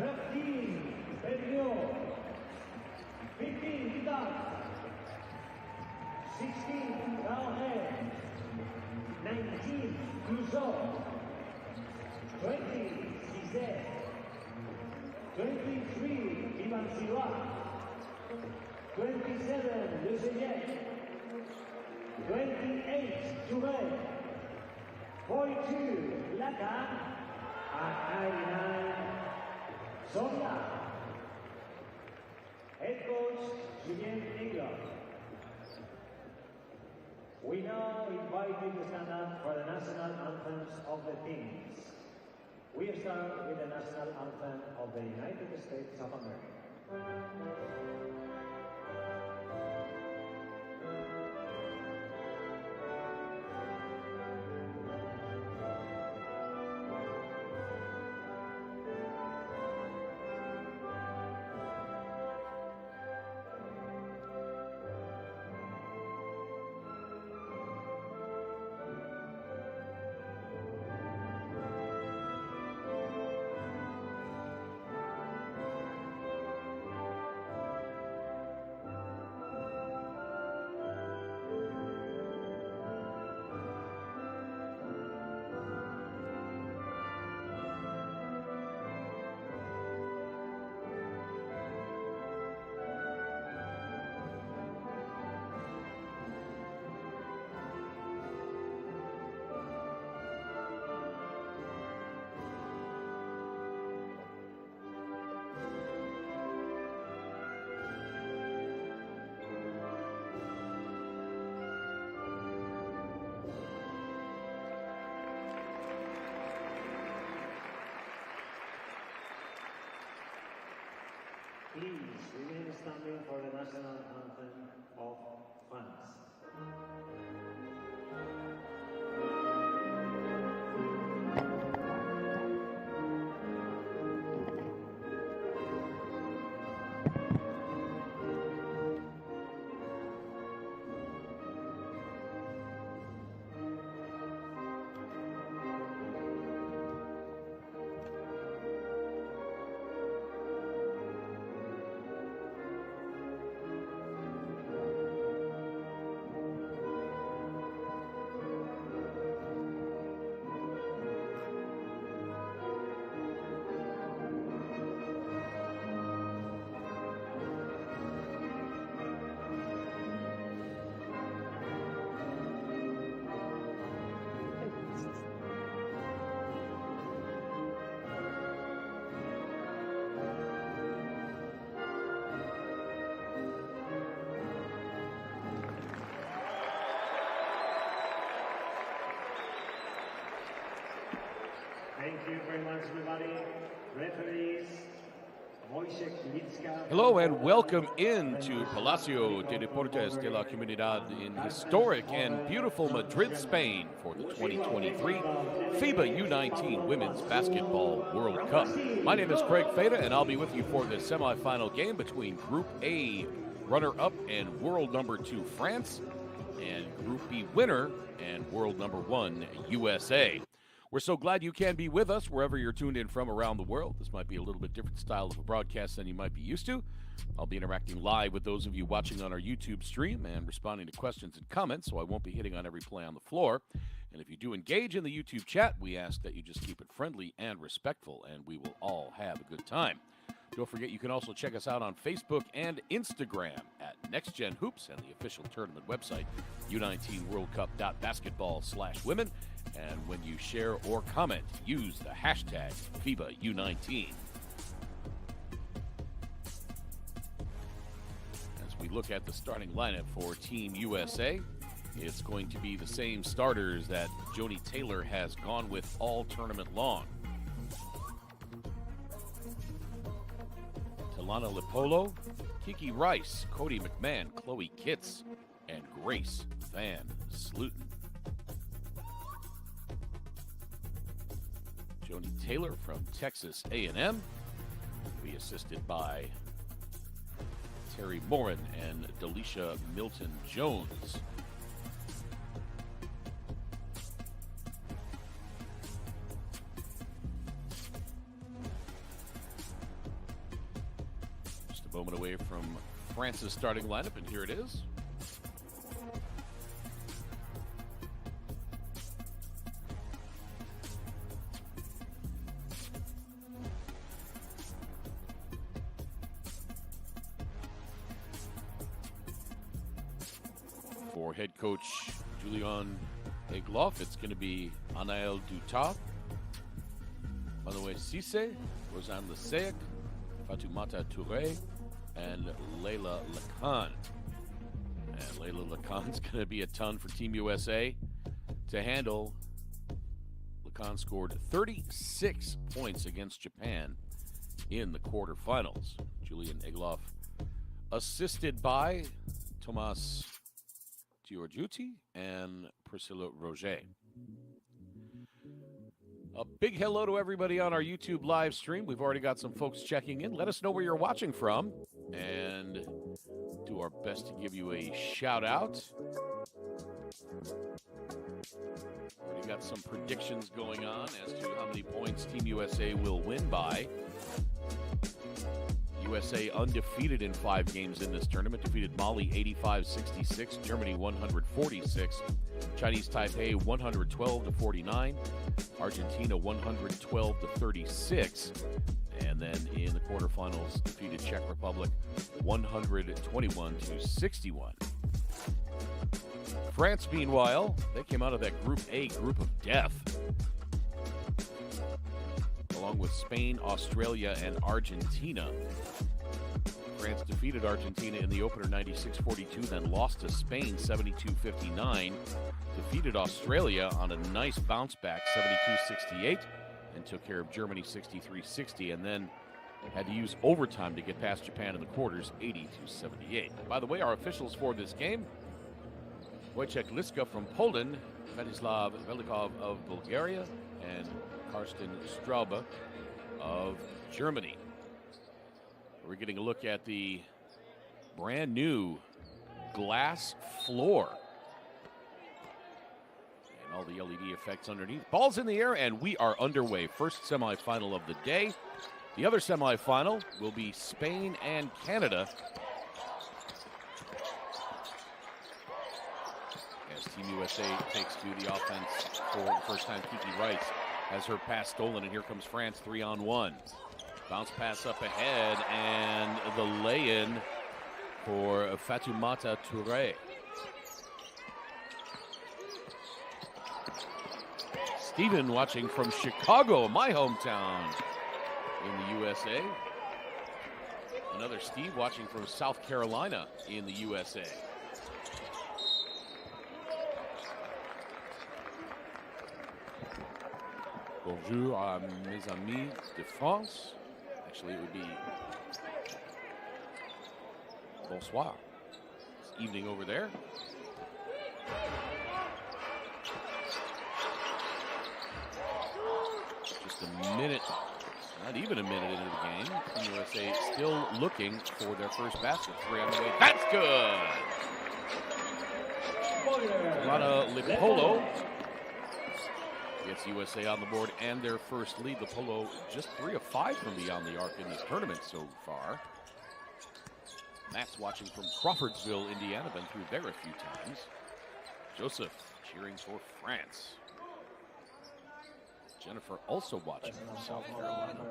13, Berlioz. 15, Vidal. 16, Raoul. 19, Clouseau. 20, Cizet. 23, Ivan Silva. 27, Le Zayet. 28, Touré. 42, Lacan. And 99, Sonia. Head coach, Julien Engler. We now invite you to stand up for the national anthems of the teams. We start with the national anthem of the United States of America. Please remain standing for the national anthem of France. Thank you very much, everybody. Referees, Wojciech Licka. Hello and welcome into Palacio de Deportes de la Comunidad in historic and beautiful Madrid, Spain for the 2023 FIBA U19 Women's Basketball World Cup. My name is Craig Feda and I'll be with you for the semifinal game between Group A runner-up and world number 2 France and Group B winner and world number 1 USA. We're so glad you can be with us wherever you're tuned in from around the world. This might be a little bit different style of a broadcast than you might be used to. I'll be interacting live with those of you watching on our YouTube stream and responding to questions and comments, so I won't be hitting on every play on the floor. And if you do engage in the YouTube chat, we ask that you just keep it friendly and respectful, and we will all have a good time. Don't forget, you can also check us out on Facebook and Instagram at NextGen Hoops and the official tournament website, U19WorldCup.basketball/women. And when you share or comment, use the hashtag FIBA U19. As we look at the starting lineup for Team USA, it's going to be the same starters that Joni Taylor has gone with all tournament long. Talana Lipolo, Kiki Rice, Cody McMahon, Chloe Kitts, and Grace Van Sluten. Joni Taylor from Texas A&M will be assisted by Terry Morin and Delisha Milton-Jones. A moment away from France's starting lineup, and here it is. For head coach Julien Egloff, it's going to be Anaël Dutat, Manuel Cisse, Rosanne Leseic, Fatoumata Touré, and Leila Lacan. And Leila Lacan's going to be a ton for Team USA to handle. Lacan scored 36 points against Japan in the quarterfinals. Julien Egloff assisted by Thomas Giorgiuti and Priscilla Roger. A big hello to everybody on our YouTube live stream. We've already got some folks checking in. Let us know where you're watching from and do our best to give you a shout out. Already got some predictions going on as to how many points Team USA will win by. USA undefeated in 5 games in this tournament. Defeated Mali 85-66, Germany 146, Chinese Taipei 112-49, Argentina 112-36, and then in the quarterfinals defeated Czech Republic 121-61. France, meanwhile, they came out of that Group A, group of death, along with Spain, Australia, and Argentina. France defeated Argentina in the opener 96-42, then lost to Spain 72-59, defeated Australia on a nice bounce back 72-68, and took care of Germany 63-60, and then had to use overtime to get past Japan in the quarters 80-78. By the way, our officials for this game: Wojciech Liska from Poland, Vladislav Velikov of Bulgaria, and Karsten Straube of Germany. We're getting a look at the brand new glass floor and all the LED effects underneath. Ball's in the air, and we are underway. First semifinal of the day. The other semifinal will be Spain and Canada, as Team USA takes to the offense for the first time. Kiki Rice has her pass stolen, and here comes France 3-on-1. Bounce pass up ahead, and the lay-in for Fatoumata Touré. Steven watching from Chicago, my hometown in the USA. Another Steve watching from South Carolina in the USA. Bonjour à mes amis de France. Actually, it would be bonsoir. It's evening over there. Just a minute, not even a minute into the game. Team USA still looking for their first basket. 3 on the way. That's good. Lana Lipolo gets USA on the board and their first lead. Lipolo just 3 of 5 from beyond the arc in this tournament so far. Max watching from Crawfordsville, Indiana, been through there a few times. Joseph cheering for France. Jennifer also watching from South Carolina.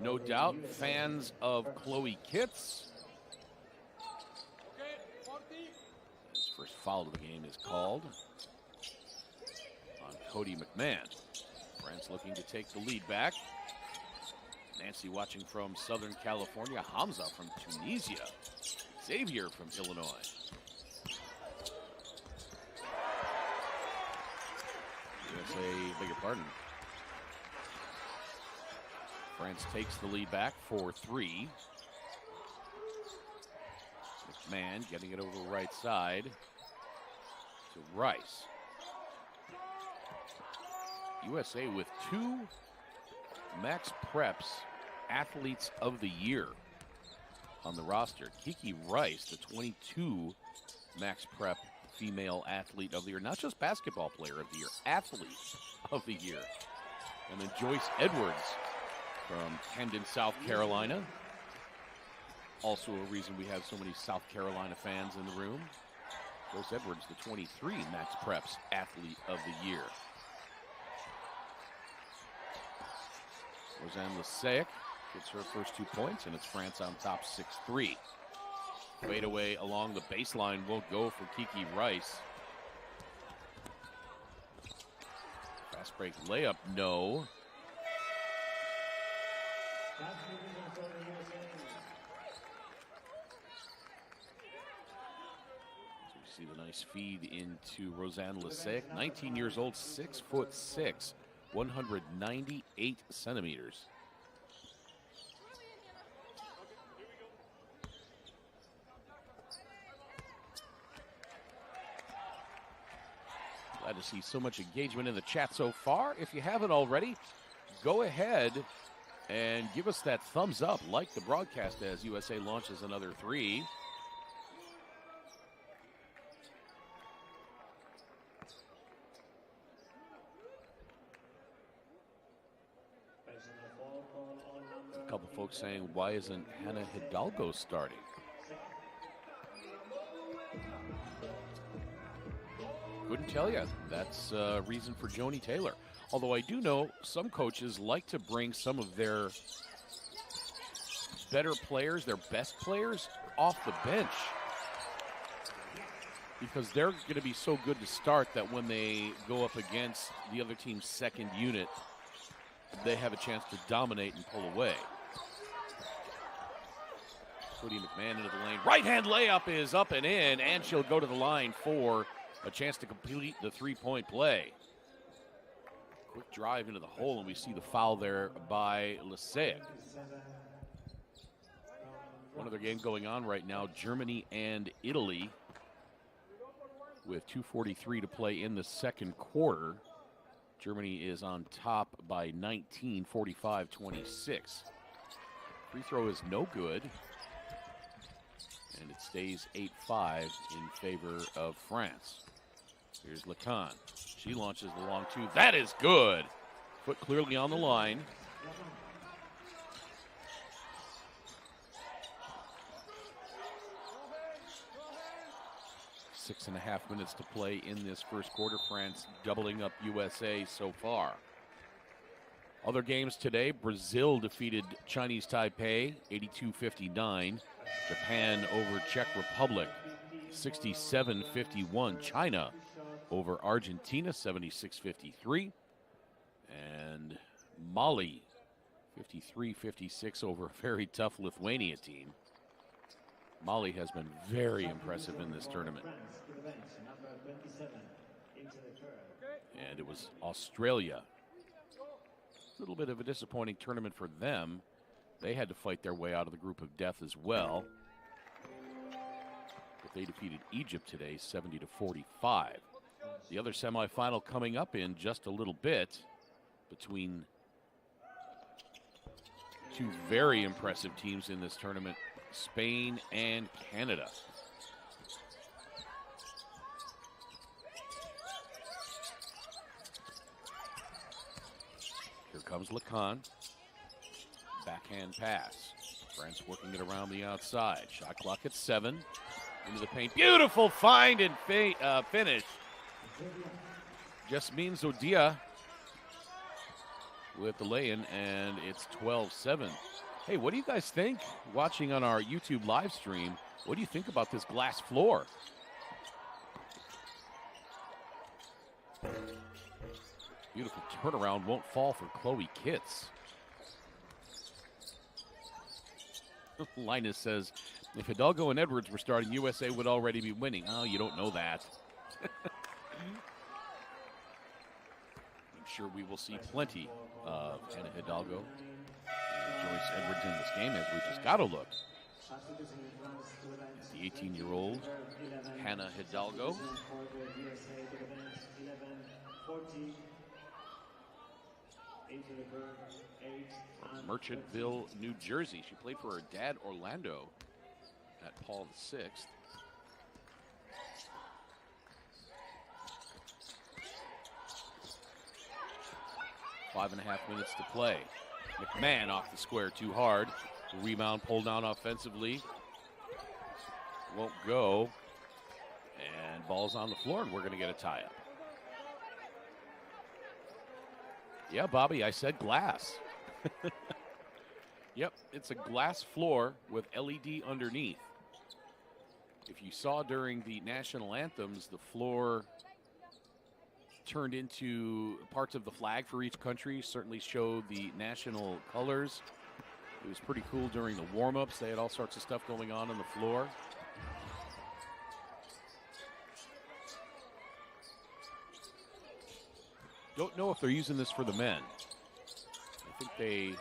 No doubt fans of Chloe Kitts. His first foul of the game is called on Cody McMahon. France looking to take the lead back. Nancy watching from Southern California. Hamza from Tunisia. Xavier from Illinois. USA, beg your pardon. France takes the lead back 4-3. McMahon getting it over the right side to Rice. USA with 2 Max Preps Athletes of the Year on the roster. Kiki Rice, the 22 Max Prep Female Athlete of the Year. Not just Basketball Player of the Year, Athlete of the Year. And then Joyce Edwards from Camden, South Carolina. Also a reason we have so many South Carolina fans in the room. Rose Edwards, the 23 Max Preps Athlete of the Year. Rosanne Leseic gets her first 2 points, and it's France on top 6-3. Fade away along the baseline won't go for Kiki Rice. Fast break layup, no. So we see the nice feed into Rosanne Leseic, 19 years old, 6'6", 198 centimeters. Glad to see so much engagement in the chat so far. If you haven't already, go ahead and give us that thumbs up, like the broadcast as USA launches another 3. A couple folks saying, why isn't Hannah Hidalgo starting? Couldn't tell you. That's a reason for Joni Taylor. Although I do know some coaches like to bring some of their better players, their best players, off the bench. Because they're going to be so good to start that when they go up against the other team's second unit, they have a chance to dominate and pull away. Cody McMahon into the lane. Right-hand layup is up and in, and she'll go to the line for a chance to complete the three-point play. Quick drive into the hole, and we see the foul there by Leseic. One other game going on right now, Germany and Italy, with 2:43 to play in the second quarter. Germany is on top by 19, 45-26. Free throw is no good, and it stays 8-5 in favor of France. Here's Lacan. She launches the long two. That is good. Foot clearly on the line. Six and a half minutes to play in this first quarter. France doubling up USA so far. Other games today, Brazil defeated Chinese Taipei 82-59. Japan over Czech Republic 67-51. China over Argentina 76-53. And Mali 53-56 over a very tough Lithuania team. Mali has been very impressive in this tournament. And it was Australia. A little bit of a disappointing tournament for them. They had to fight their way out of the group of death as well. But they defeated Egypt today 70-45. The other semifinal coming up in just a little bit between two very impressive teams in this tournament, Spain and Canada. Here comes Lacan. Backhand pass. France working it around the outside. Shot clock at 7. Into the paint. Beautiful find and finish. Jasmine Zodia with the lay-in, and it's 12-7. Hey, what do you guys think watching on our YouTube live stream? What do you think about this glass floor? Beautiful turnaround, won't fall for Chloe Kitts. Linus says, if Hidalgo and Edwards were starting, USA would already be winning. Oh, you don't know that. I'm sure we will see plenty of Hannah Hidalgo and Joyce Edwards in this game, as we just got a look. The 18-year-old Hannah Hidalgo. From Merchantville, New Jersey. She played for her dad, Orlando, at Paul VI. Five and a half minutes to play. McMahon off the square too hard. Rebound pulled down offensively. Won't go. And ball's on the floor, and we're going to get a tie-up. Yeah, Bobby, I said glass. Yep, it's a glass floor with LED underneath. If you saw during the national anthems, the floor turned into parts of the flag for each country, certainly showed the national colors. It was pretty cool during the warm-ups. They had all sorts of stuff going on the floor. Don't know if they're using this for the men. I think they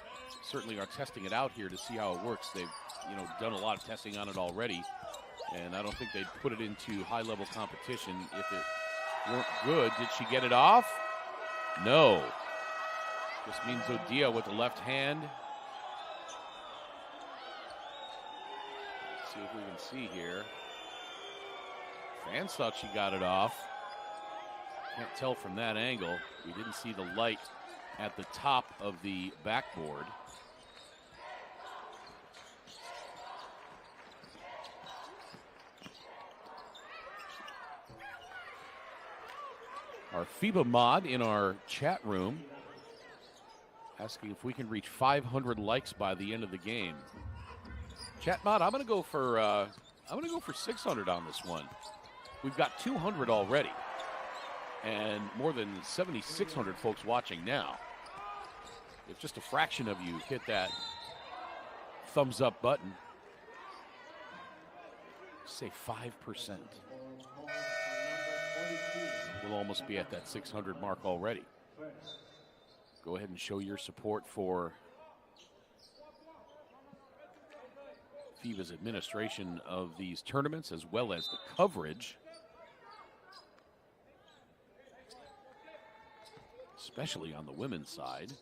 certainly are testing it out here to see how it works. They've, done a lot of testing on it already, and I don't think they'd put it into high-level competition if it weren't good. Did she get it off? No. This means Odia with the left hand. Let's see if we can see here. Fans thought she got it off. Can't tell from that angle. We didn't see the light at the top of the backboard. Our FIBA mod in our chat room asking if we can reach 500 likes by the end of the game. Chat mod, I'm going to go for 600 on this one. We've got 200 already, and more than 7,600 folks watching now. If just a fraction of you hit that thumbs up button, say 5%. We'll almost be at that 600 mark already. Go ahead and show your support for FIBA's administration of these tournaments as well as the coverage, especially on the women's side.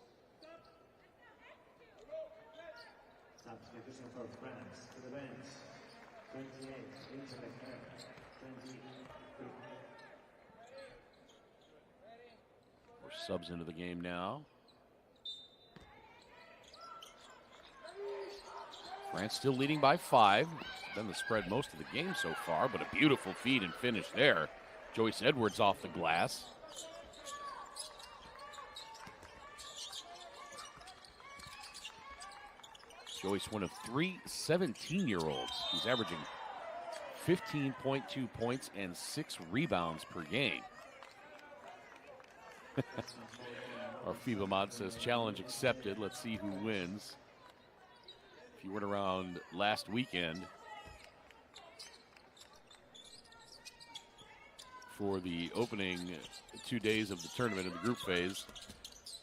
Substitution for France to the bench. 28, into the curve. 23. We're subs into the game now. France still leading by 5. It's been the spread most of the game so far, but a beautiful feed and finish there. Joyce Edwards off the glass. Joyce, one of 3 17-year-olds. She's averaging 15.2 points and 6 rebounds per game. Our FIBA mod says challenge accepted. Let's see who wins. If you went around last weekend for the opening 2 days of the tournament in the group phase,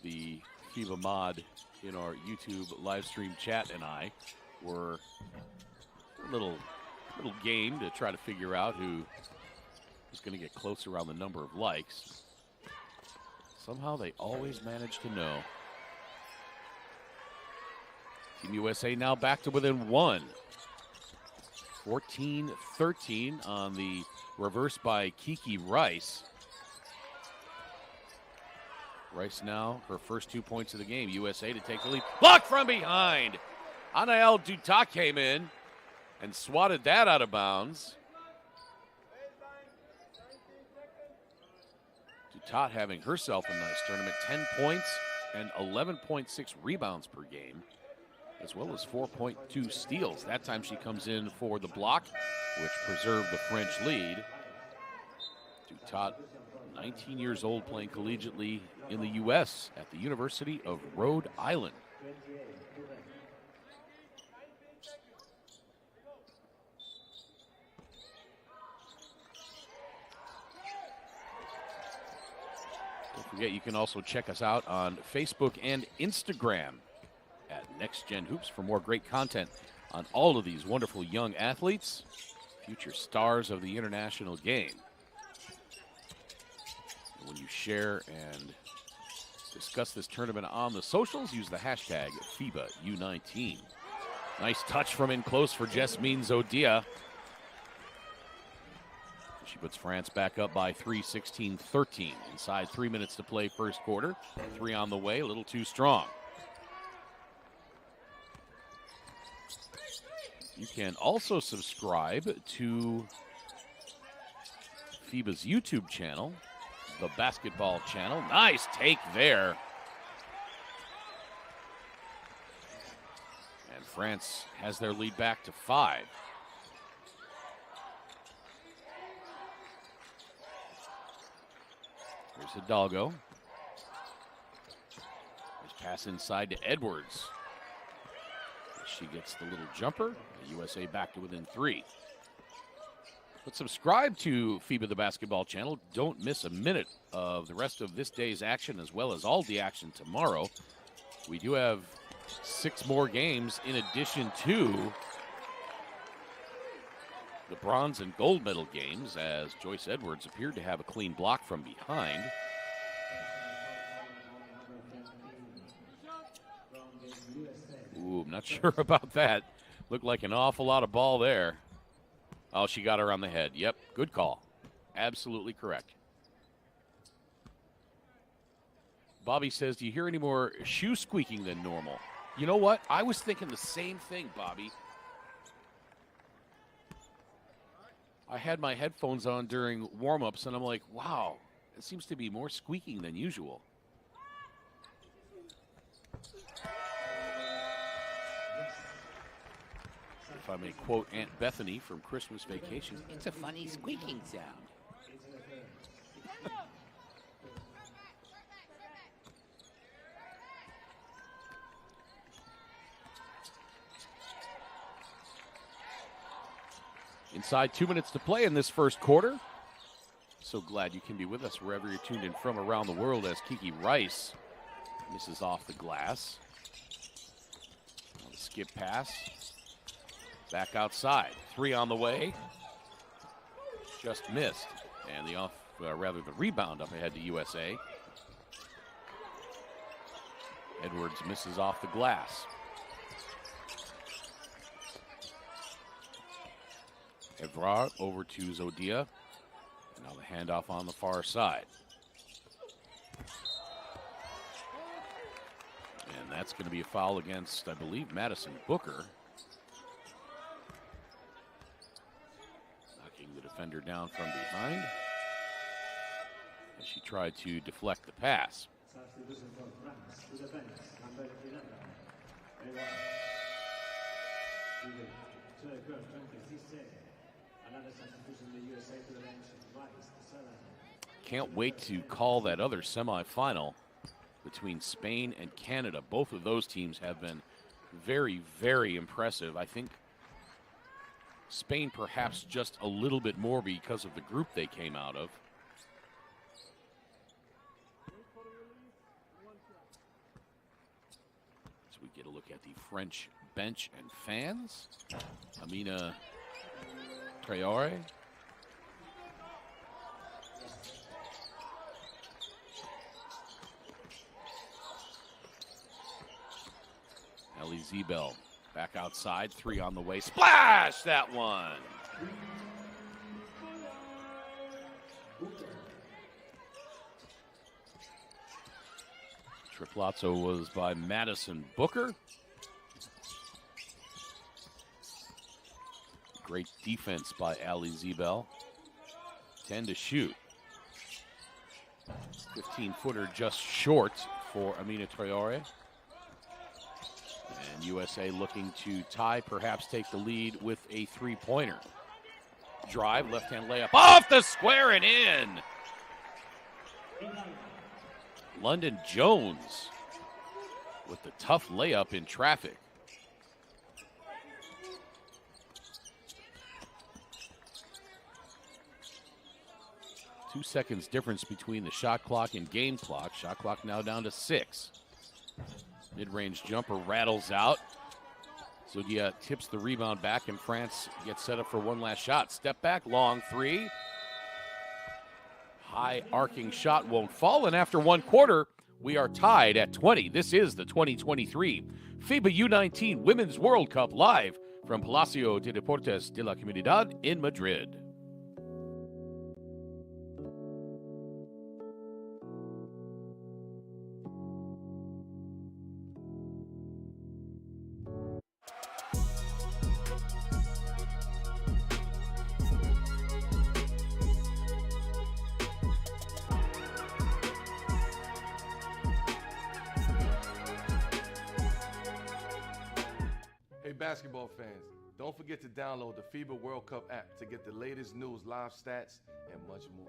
the FIBA mod in our YouTube live stream chat and I were a little game to try to figure out who was going to get closer on the number of likes. Somehow they always manage to know. Team USA now back to within 1. 14-13 on the reverse by Kiki Rice. Rice now, her first 2 points of the game. USA to take the lead. Blocked from behind. Anael Dutat came in and swatted that out of bounds. Dutat having herself a nice tournament. 10 points and 11.6 rebounds per game, as well as 4.2 steals. That time she comes in for the block, which preserved the French lead. Dutat, 19 years old, playing collegiately in the U.S. at the University of Rhode Island. Don't forget, you can also check us out on Facebook and Instagram at Next Gen Hoops for more great content on all of these wonderful young athletes, future stars of the international game. And when you share and discuss this tournament on the socials, use the hashtag FIBA U19. Nice touch from in close for Jasmine Zodia. She puts France back up by 3, 16-13. Inside 3 minutes to play first quarter. 3 on the way, a little too strong. You can also subscribe to FIBA's YouTube channel, the basketball channel. Nice take there. And France has their lead back to 5. Here's Hidalgo. There's pass inside to Edwards. She gets the little jumper. The USA back to within 3. But subscribe to FIBA the Basketball channel. Don't miss a minute of the rest of this day's action as well as all the action tomorrow. We do have 6 more games in addition to the bronze and gold medal games, as Joyce Edwards appeared to have a clean block from behind. Ooh, I'm not sure about that. Looked like an awful lot of ball there. Oh, she got her on the head. Yep, good call. Absolutely correct. Bobby says, do you hear any more shoe squeaking than normal? You know what? I was thinking the same thing, Bobby. I had my headphones on during warm-ups, and I'm like, wow, it seems to be more squeaking than usual. If I may quote Aunt Bethany from Christmas Vacation, it's a funny squeaking sound. Inside 2 minutes to play in this first quarter. So glad you can be with us wherever you're tuned in from around the world as Kiki Rice misses off the glass. Skip pass. Back outside. 3 on the way. Just missed. And the the rebound up ahead to USA. Edwards misses off the glass. Evrard over to Zodia. And now the handoff on the far side. And that's going to be a foul against, I believe, Madison Booker. Knocking the defender down from behind as she tried to deflect the pass. Can't wait to call that other semifinal between Spain and Canada. Both of those teams have been very, very impressive. I think Spain perhaps just a little bit more because of the group they came out of. As we get a look at the French bench and fans. Amina Traore. Ellie Zebel back outside, 3 on the way. Splash! That one. Triplazzo was by Madison Booker. Great defense by Ali Zebel. 10 to shoot. 15-footer just short for Amina Traore. And USA looking to tie, perhaps take the lead with a 3-pointer. Drive, left-hand layup, off the square and in. London Jones with the tough layup in traffic. Two seconds difference between the shot clock and game clock. Shot clock now down to 6. Mid-range jumper rattles out. Zodia tips the rebound back, and France gets set up for one last shot. Step back, long 3. High arcing shot won't fall, and after 1 quarter, we are tied at 20. This is the 2023 FIBA U19 Women's World Cup live from Palacio de Deportes de la Comunidad in Madrid. Hey, basketball fans, don't forget to download the FIBA World Cup app to get the latest news, live stats, and much more.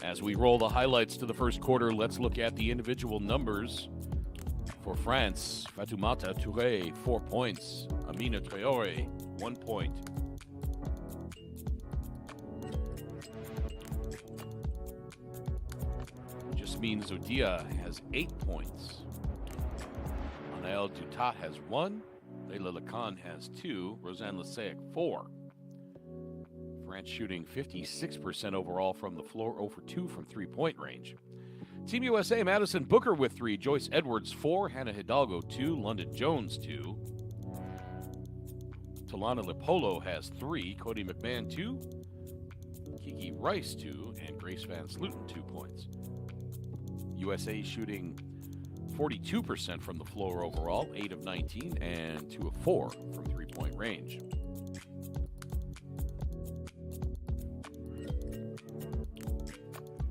As we roll the highlights to the first quarter, let's look at the individual numbers. For France, Fatoumata Touré, 4 points. Amina Traoré, 1 point. Jasmine Zoudia has 8 points. Anaël Dutat has 1. Leila Lacan has 2. Rosanne Leseic, 4. France shooting 56% overall from the floor, 0 for 2 from three-point range. Team USA, Madison Booker with 3, Joyce Edwards 4, Hannah Hidalgo 2, London Jones 2. Talana Lipolo has 3, Cody McMahon 2, Kiki Rice 2, and Grace Van Sluten 2 points. USA shooting 42% from the floor overall, 8 of 19, and 2 of 4 from three-point range.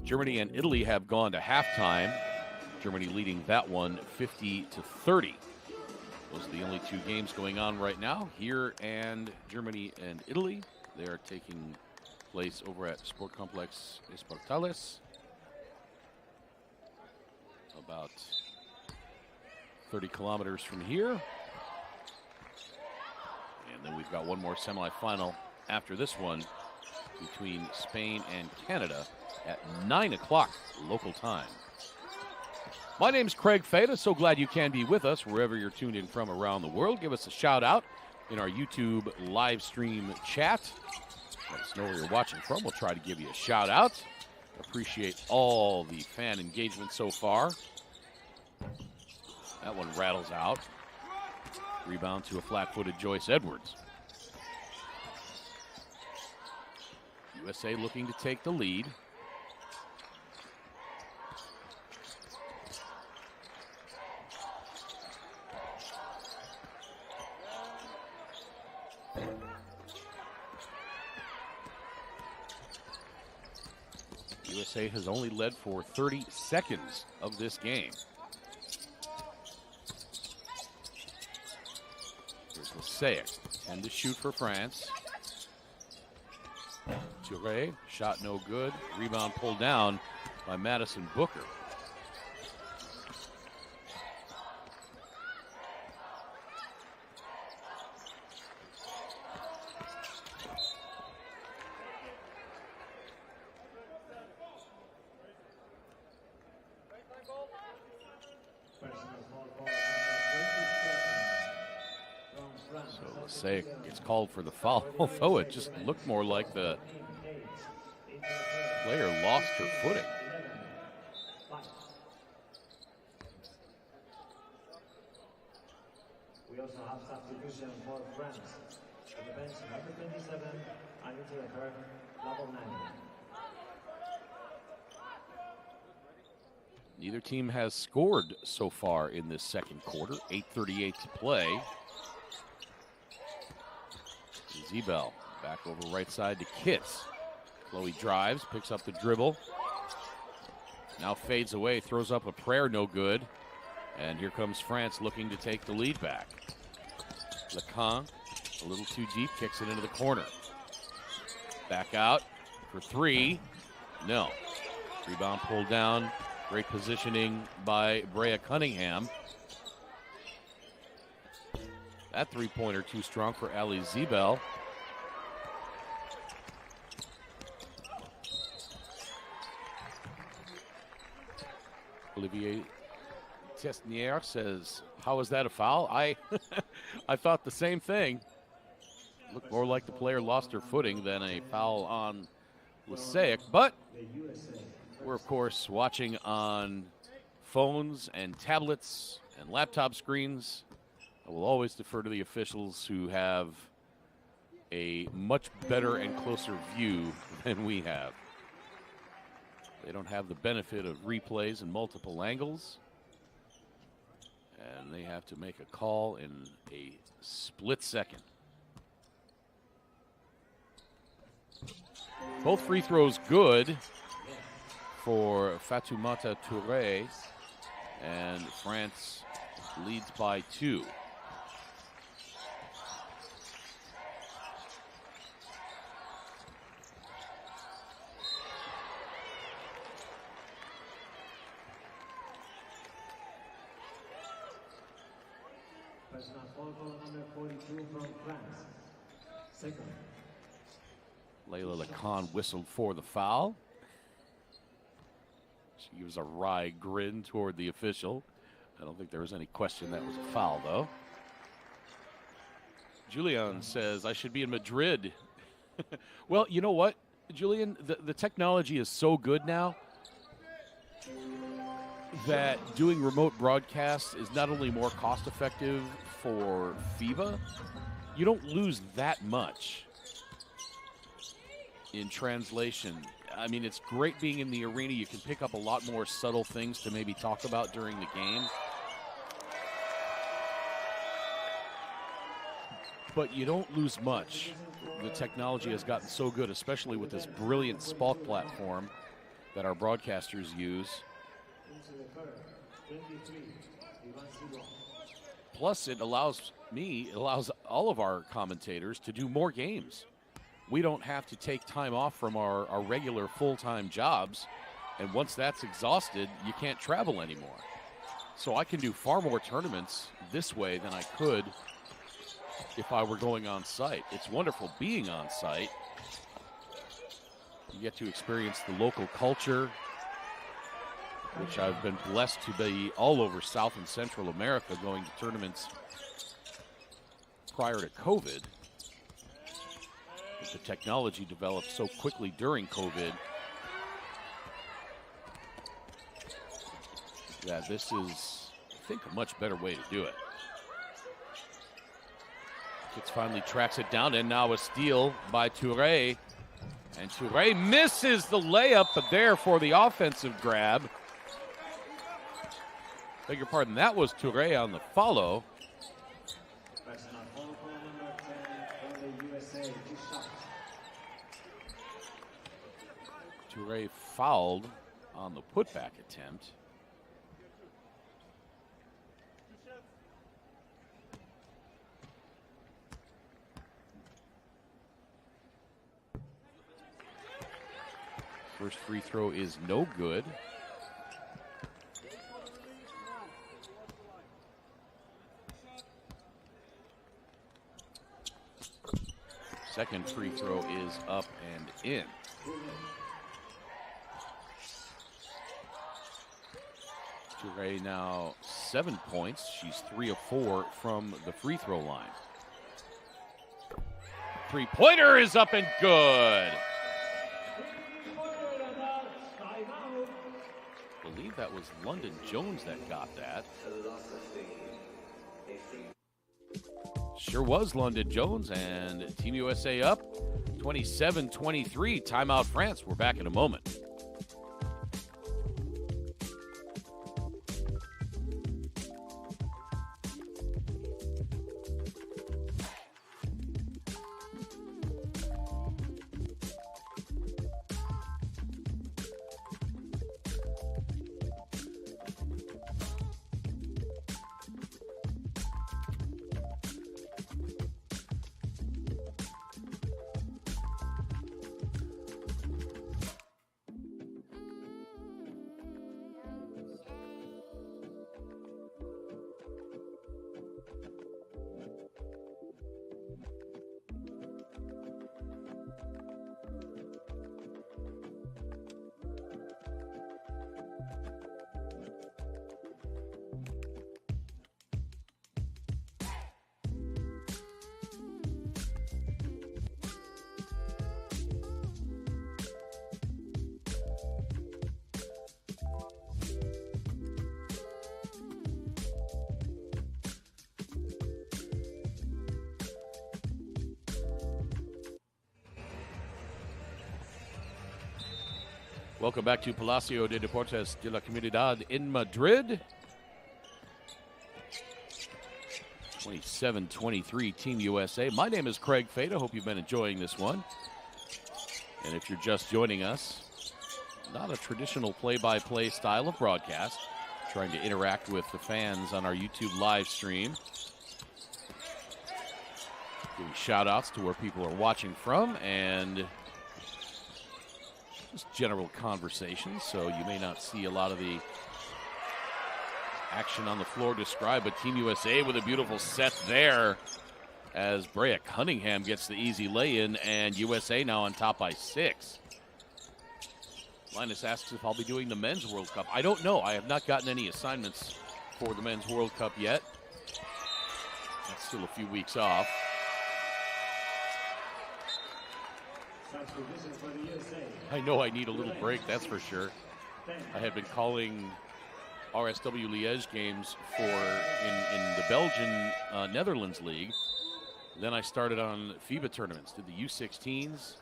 Germany and Italy have gone to halftime. Germany leading that one 50-30. Those are the only 2 games going on right now. Here and Germany and Italy. They are taking place over at Sport Complex Esportales. About 30 kilometers from here. And then we've got one more semifinal after this one between Spain and Canada at 9 o'clock local time. My name's Craig Fada. So glad you can be with us wherever you're tuned in from around the world. Give us a shout out in our YouTube live stream chat. Let us know where you're watching from. We'll try to give you a shout out. Appreciate all the fan engagement so far. That one rattles out. Rebound to a flat-footed Joyce Edwards. USA looking to take the lead. USA has only led for 30 seconds of this game. Here's Leseic, 10 to shoot for France. Touré, shot no good. Rebound pulled down by Madison Booker. Leseic gets called for the foul, although it just looked more like the player lost her footing. We also have substitution for France. On the bench, number 27, Anita Kirk, double 9. Neither team has scored so far in this second quarter. 8:38 to play. Zebel back over right side to Kitts. Chloe drives, picks up the dribble. Now fades away, throws up a prayer, no good. And here comes France looking to take the lead back. Lacan, a little too deep, kicks it into the corner. Back out for 3. No. Rebound pulled down. Great positioning by Brea Cunningham. That three-pointer too strong for Ali Zebel. Olivier Testnier says, how is that a foul? I thought the same thing. Looked more like the player lost her footing than a foul on Leseic, but we're, of course, watching on phones and tablets and laptop screens. I will always defer to the officials who have a much better and closer view than we have. They don't have the benefit of replays and multiple angles. And they have to make a call in a split second. Both free throws good for Fatoumata Touré, and France leads by 2. Personal foul number 42 from France. Second. Layla Lacan whistled for the foul. She gives a wry grin toward the official. I don't think there was any question that was a foul, though. Julian says, I should be in Madrid. Well, you know what, Julian? The technology is so good now that doing remote broadcasts is not only more cost-effective for FIBA, you don't lose that much in translation. I mean, it's great being in the arena. You can pick up a lot more subtle things to maybe talk about during the game. But you don't lose much. The technology has gotten so good, especially with this brilliant Spalk platform that our broadcasters use. Plus, it allows all of our commentators to do more games. We don't have to take time off from our regular full-time jobs, and once that's exhausted, you can't travel anymore. So I can do far more tournaments this way than I could if I were going on site. It's wonderful being on site. You get to experience the local culture, which I've been blessed to be all over South and Central America, going to tournaments prior to COVID. But the technology developed so quickly during COVID that this is, I think, a much better way to do it. Kitts finally tracks it down, and now a steal by Touré. And Touré misses the layup, but there for the offensive grab. Beg your pardon, that was Touré on the follow. Touré fouled on the putback attempt. First free throw is no good. Second free throw is up and in. Touré now 7 points. She's 3 of 4 from the free throw line. Three-pointer is up and good. I believe that was London Jones that got that. Sure was London Jones, and Team USA up 27-23. Timeout France. We're back in a moment. Welcome back to Palacio de Deportes de la Comunidad in Madrid. 27-23 Team USA. My name is Craig Fada. Hope you've been enjoying this one. And if you're just joining us, not a traditional play-by-play style of broadcast. Trying to interact with the fans on our YouTube live stream. Giving shout-outs to where people are watching from and just general conversation. So you may not see a lot of the action on the floor described, but Team USA with a beautiful set there as Brea Cunningham gets the easy lay-in, and USA now on top by 6. Linus asks if I'll be doing the Men's World Cup. I don't know. I have not gotten any assignments for the Men's World Cup yet. That's still a few weeks off. I know I need a little break, that's for sure. I had been calling RSW Liège games in the Belgian Netherlands League. Then I started on FIBA tournaments, did the U16s,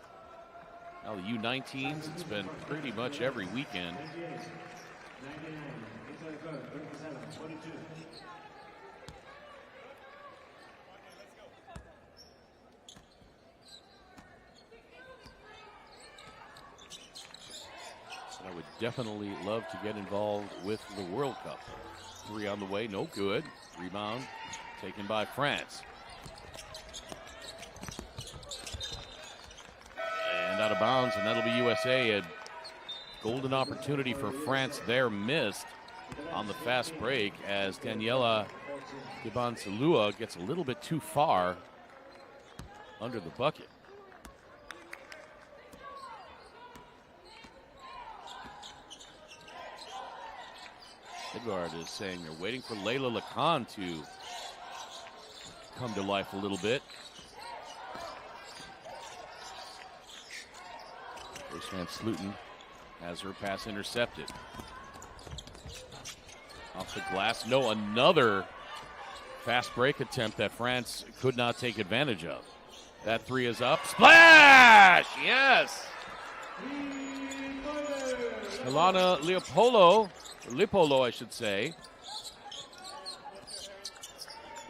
now the U19s. It's been pretty much every weekend. I would definitely love to get involved with the World Cup. 3 on the way, no good. Rebound taken by France. And out of bounds, and that'll be USA. A golden opportunity for France there missed on the fast break as Daniela Dibansalua gets a little bit too far under the bucket. Edward is saying they're waiting for Layla Lacan to come to life a little bit. Grace Van Slooten has her pass intercepted. Off the glass. No, another fast break attempt that France could not take advantage of. That 3 is up. Splash! Yes! Ilana Lipolo, I should say,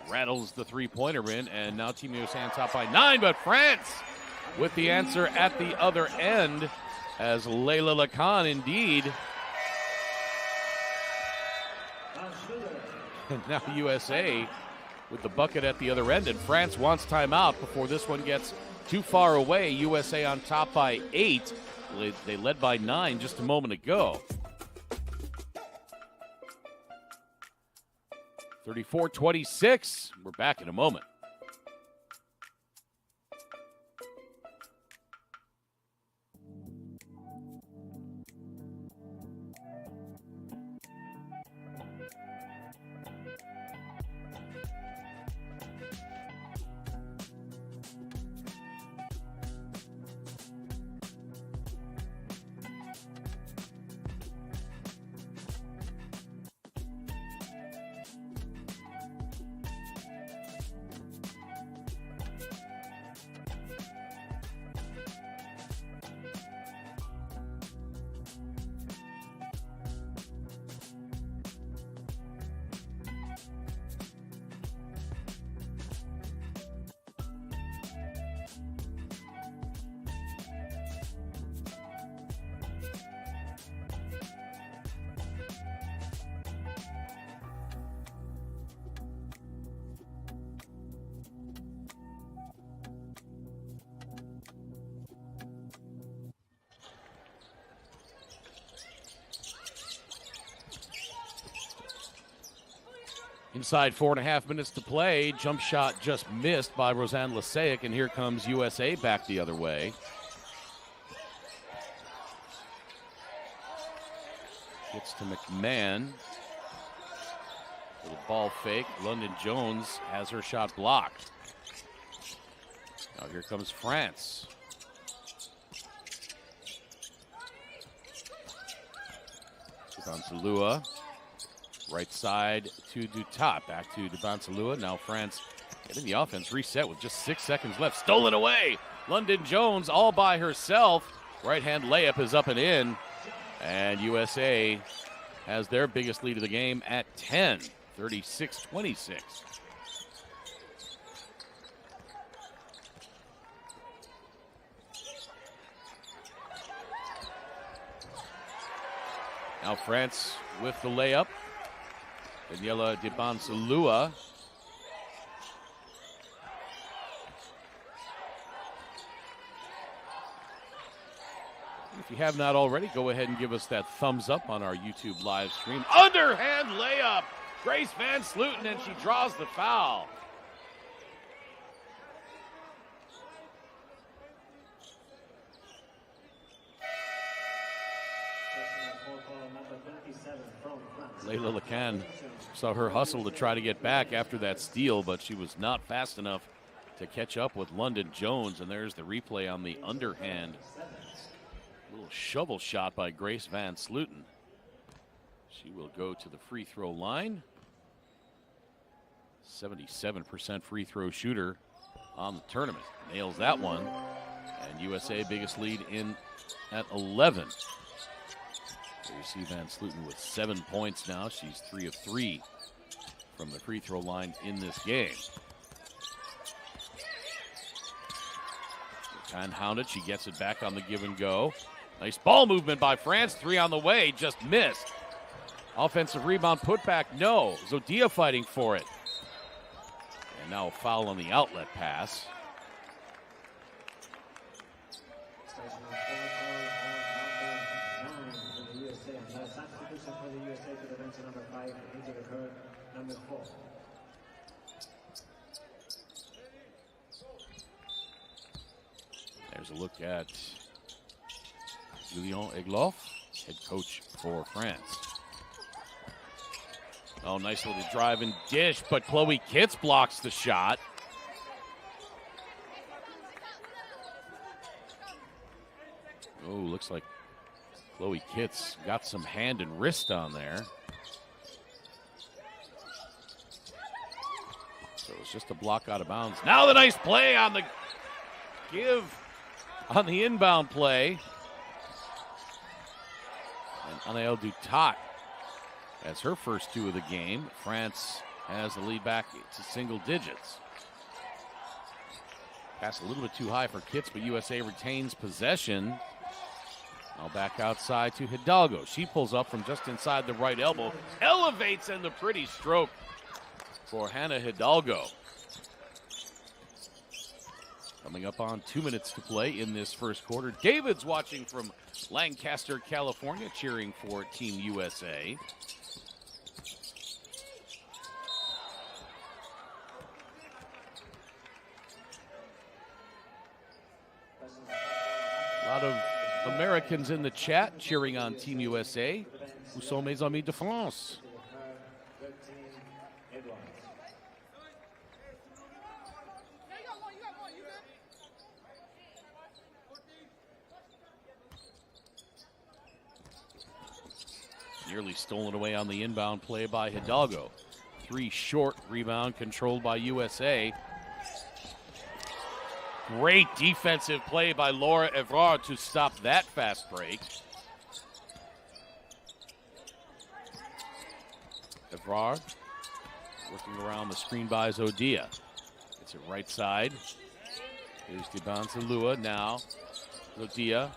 rattles the three-pointer in, and now Team USA on top by 9, but France with the answer at the other end as Layla Lacan indeed. And now USA with the bucket at the other end, and France wants timeout before this one gets too far away. USA on top by 8. They led by 9 just a moment ago. 34-26. We're back in a moment. Inside 4.5 minutes to play. Jump shot just missed by Rosanne Lasaic, and here comes USA back the other way. Gets to McMahon. Little ball fake. London Jones has her shot blocked. Now here comes France. Dibansalua. Right side to Dutat. Back to Dibansalua. Now France getting the offense reset with just 6 seconds left. Stolen away. London Jones all by herself. Right-hand layup is up and in. And USA has their biggest lead of the game at 10. 36-26. Now France with the layup. Daniela Dibansalua. If you have not already, go ahead and give us that thumbs up on our YouTube live stream. Underhand layup. Grace Van Slooten, and she draws the foul. Layla Lacan saw her hustle to try to get back after that steal, but she was not fast enough to catch up with London Jones, and there's the replay on the underhand. Little shovel shot by Grace Van Slooten. She will go to the free throw line. 77% free throw shooter on the tournament. Nails that one. And USA biggest lead in at 11. There you see Van Slooten with 7 points now. She's 3 of 3 from the free throw line in this game. Kind hounded. She gets it back on the give and go. Nice ball movement by France. 3 on the way. Just missed. Offensive rebound put back. No. Zodia fighting for it. And now a foul on the outlet pass. There's a look at Julien Egloff, head coach for France. Oh, nice little drive and dish, but Chloe Kitts blocks the shot. Oh, looks like Chloe Kitts got some hand and wrist on there. So it's just a block out of bounds. Now the nice play on the give on the inbound play. And Anaël Dutat has her first 2 of the game. France has the lead back to single digits. Pass a little bit too high for Kitts, but USA retains possession. Now back outside to Hidalgo. She pulls up from just inside the right elbow. Elevates, and the pretty stroke for Hannah Hidalgo. Coming up on 2 minutes to play in this first quarter. David's watching from Lancaster, California, cheering for Team USA. A lot of Americans in the chat cheering on Team USA. Où sont mes amis de France? Nearly stolen away on the inbound play by Hidalgo. 3 short, rebound controlled by USA. Great defensive play by Laura Evrard to stop that fast break. Evrard working around the screen by Zodia. Gets it right side. Here's Dibansalua now. Zodia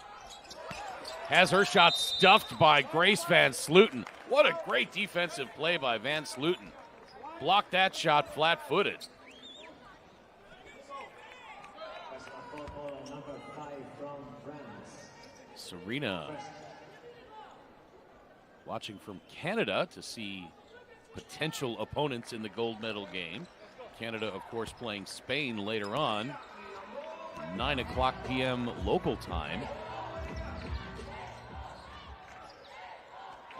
has her shot stuffed by Grace Van Slooten. What a great defensive play by Van Slooten. Blocked that shot flat-footed. Serena watching from Canada to see potential opponents in the gold medal game. Canada, of course, playing Spain later on. 9 o'clock p.m. local time.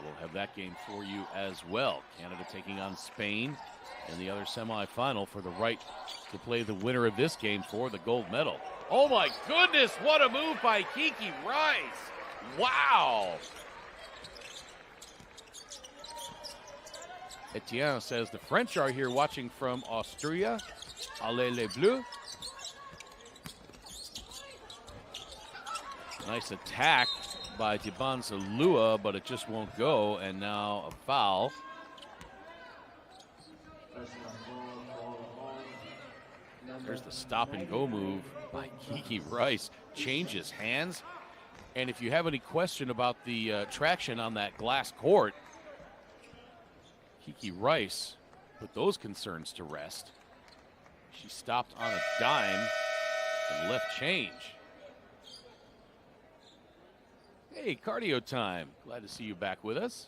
We'll have that game for you as well. Canada taking on Spain in the other semifinal for the right to play the winner of this game for the gold medal. Oh my goodness, what a move by Kiki Rice. Wow. Etienne says the French are here watching from Austria. Allez les Bleus. Nice attack by Dibansalua, but it just won't go, and now a foul. There's the stop and go move by Kiki Rice. Changes hands. And if you have any question about the traction on that glass court, Kiki Rice put those concerns to rest. She stopped on a dime and left change. Hey, cardio time. Glad to see you back with us.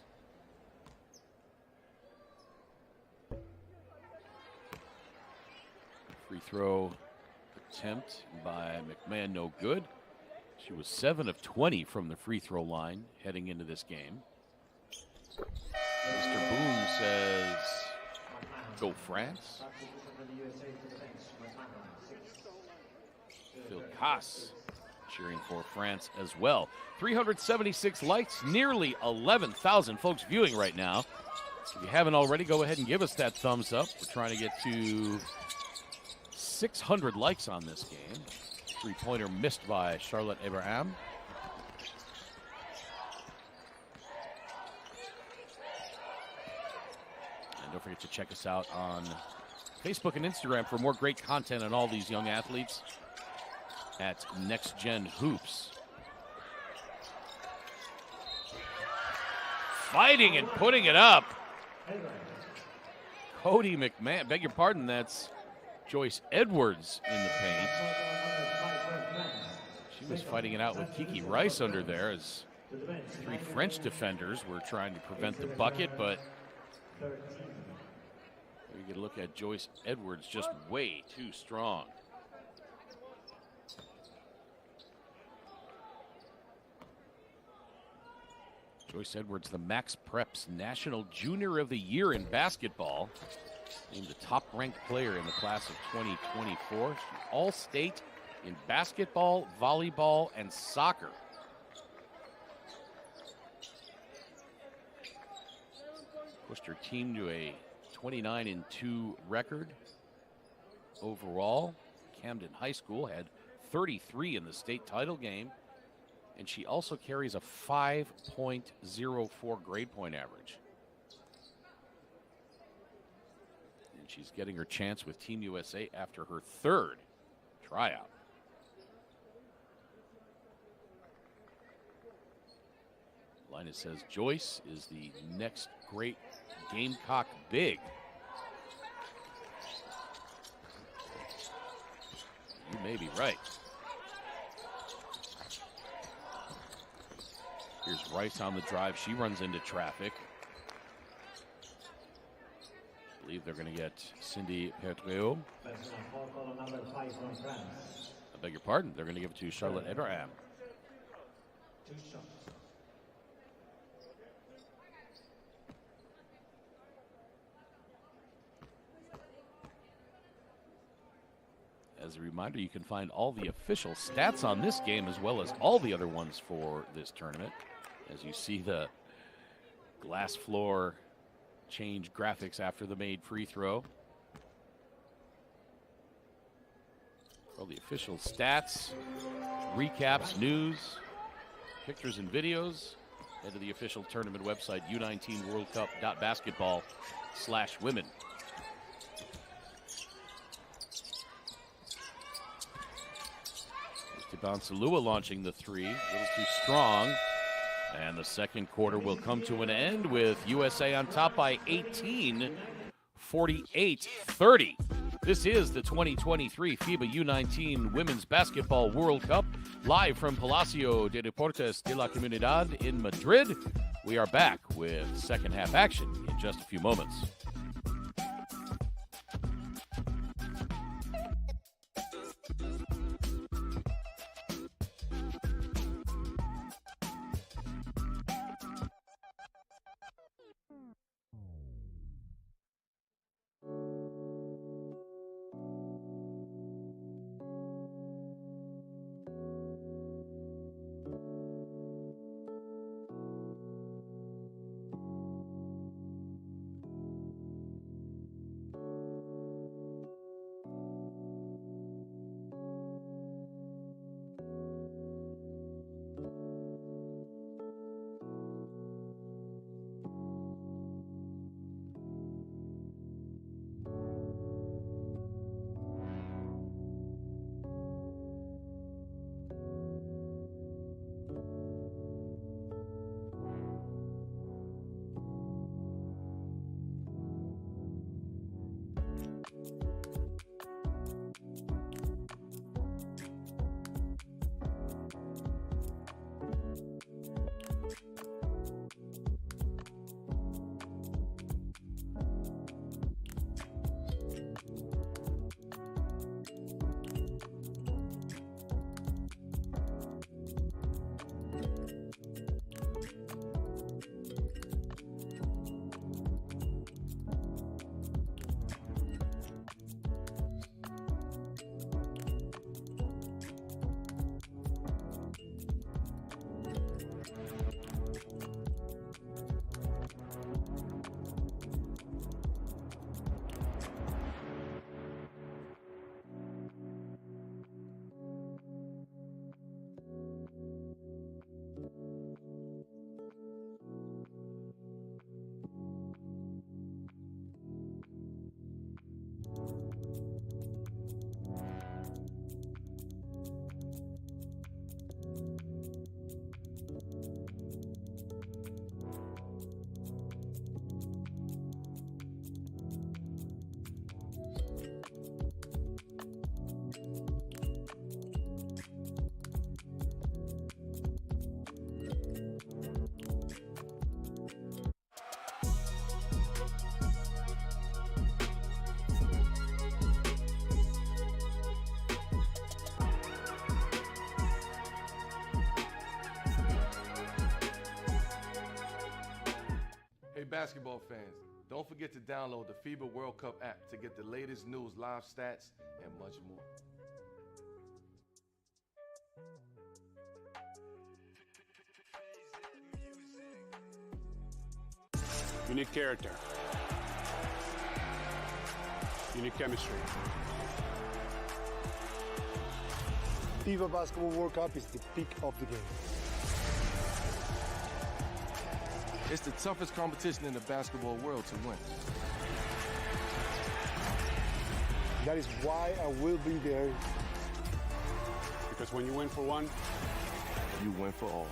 Free throw attempt by McMahon, no good. She was 7 of 20 from the free throw line heading into this game. Mr. Boom says, go France. Phil Cass cheering for France as well. 376 likes, nearly 11,000 folks viewing right now. If you haven't already, go ahead and give us that thumbs up. We're trying to get to 600 likes on this game. Three-pointer missed by Charlotte Abraham. And don't forget to check us out on Facebook and Instagram for more great content on all these young athletes at Next Gen Hoops. Fighting and putting it up. Cody McMahon, beg your pardon, that's Joyce Edwards in the paint. She was fighting it out with Kiki Rice under there as 3 French defenders were trying to prevent the bucket, but you get a look at Joyce Edwards, just way too strong. Joyce Edwards, the Max Preps National Junior of the Year in basketball. Named the top-ranked player in the class of 2024. She's all-state in basketball, volleyball, and soccer. Pushed her team to a 29-2 record overall. Camden High School had 33 in the state title game. And she also carries a 5.04 grade point average. And she's getting her chance with Team USA after her 3rd tryout. Linus says Joyce is the next great Gamecock big. You may be right. Here's Rice on the drive. She runs into traffic. I believe they're going to get Cindy Pertriot. I beg your pardon. They're going to give it to Charlotte Abraham. As a reminder, you can find all the official stats on this game as well as all the other ones for this tournament. As you see the glass floor change graphics after the made free throw. All the official stats, recaps, news, pictures and videos. Head to the official tournament website, U19WorldCup.basketball/women. Bonsalua launching the 3, a little too strong. And the second quarter will come to an end with USA on top by 18, 48-30. This is the 2023 FIBA U19 Women's Basketball World Cup, live from Palacio de Deportes de la Comunidad in Madrid. We are back with second half action in just a few moments. basketball fans, don't forget to download the FIBA World Cup app to get the latest news, live stats, and much more. You need character. You need chemistry. FIBA Basketball World Cup is the peak of the game. It's the toughest competition in the basketball world to win. That is why I will be there. Because when you win for one, You win for all.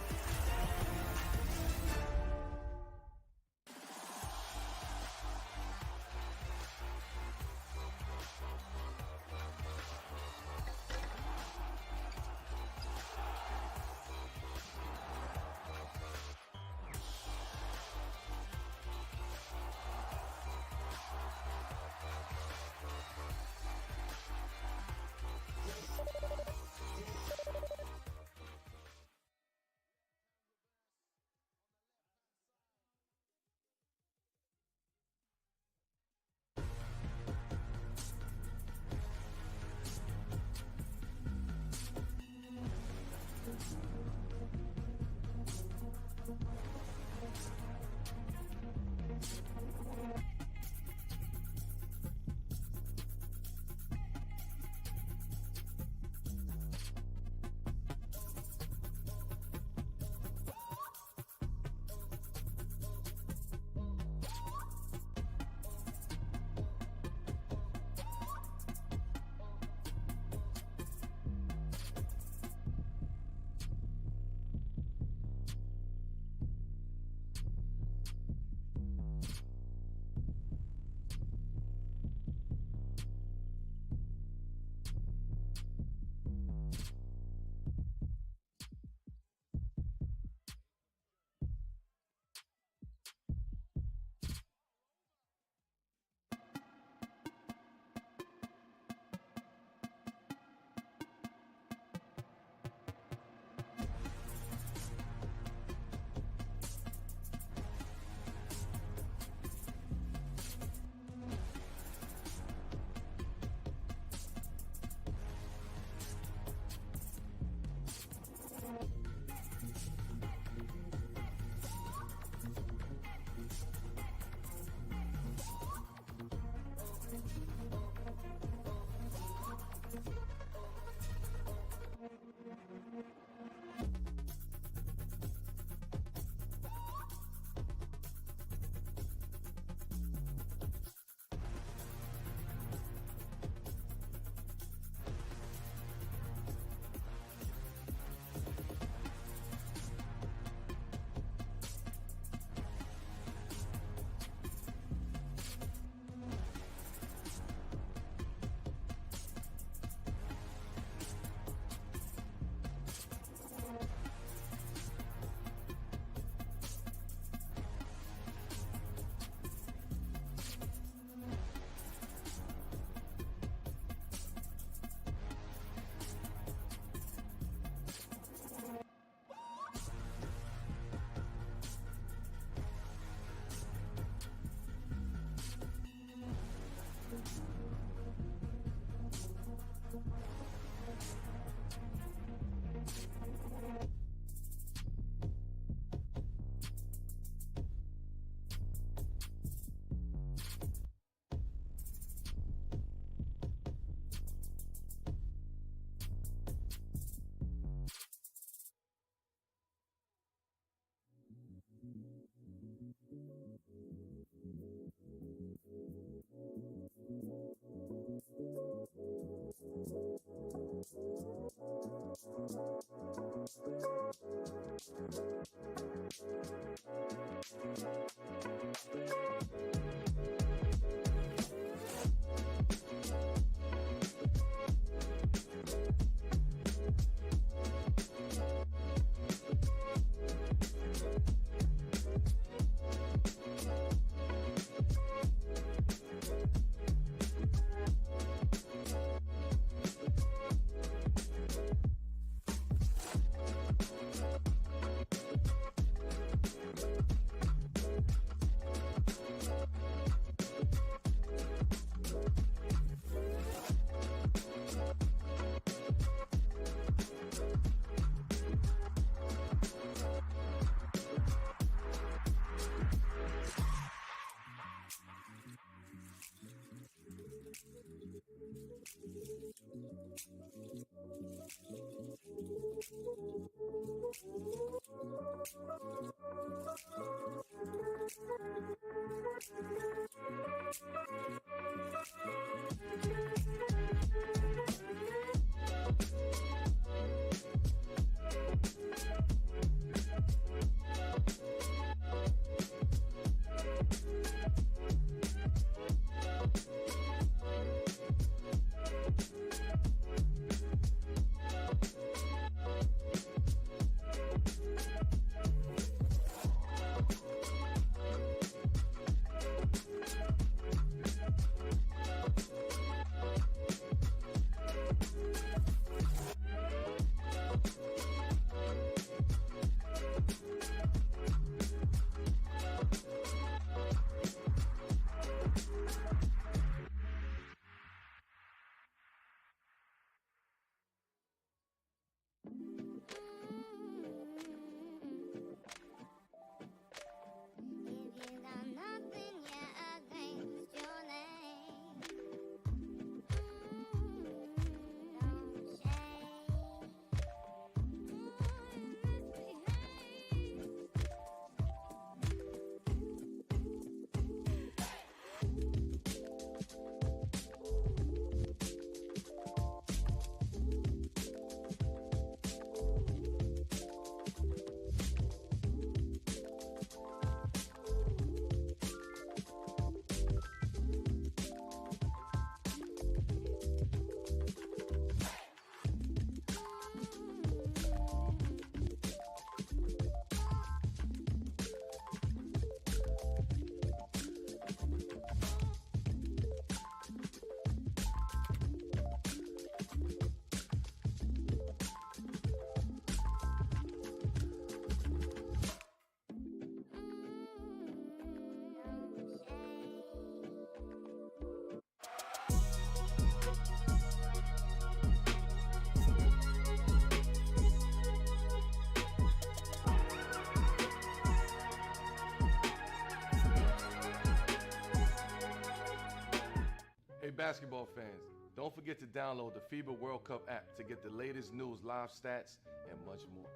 Hey basketball fans, don't forget to download the FIBA World Cup app to get the latest news, live stats, and much more.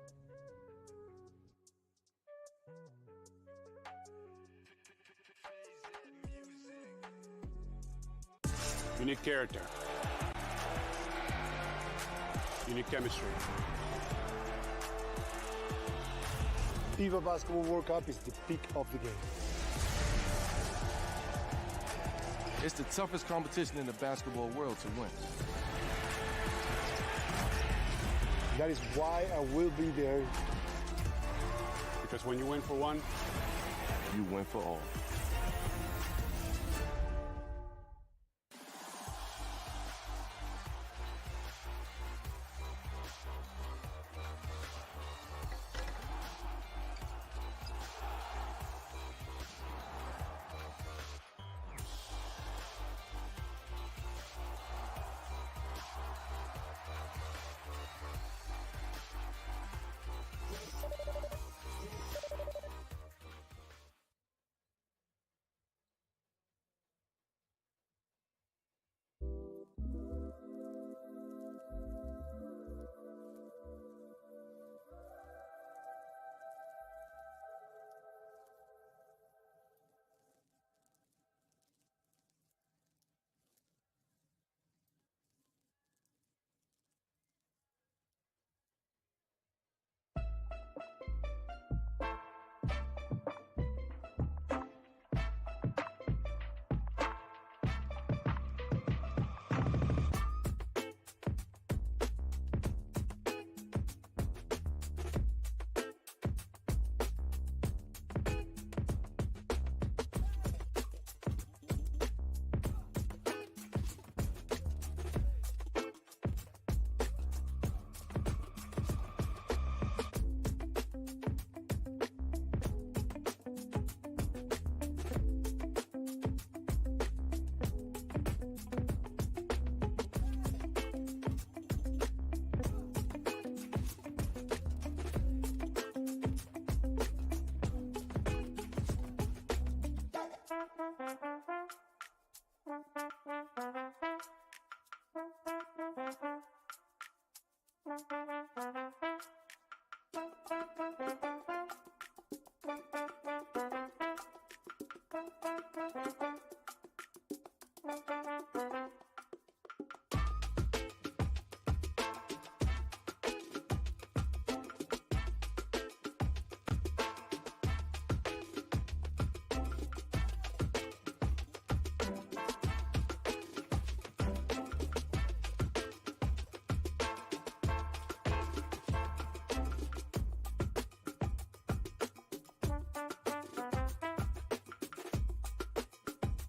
You need character. You need chemistry. FIBA Basketball World Cup is the peak of the game. It's the toughest competition in the basketball world to win. That is why I will be there. Because when you win for one, You win for all.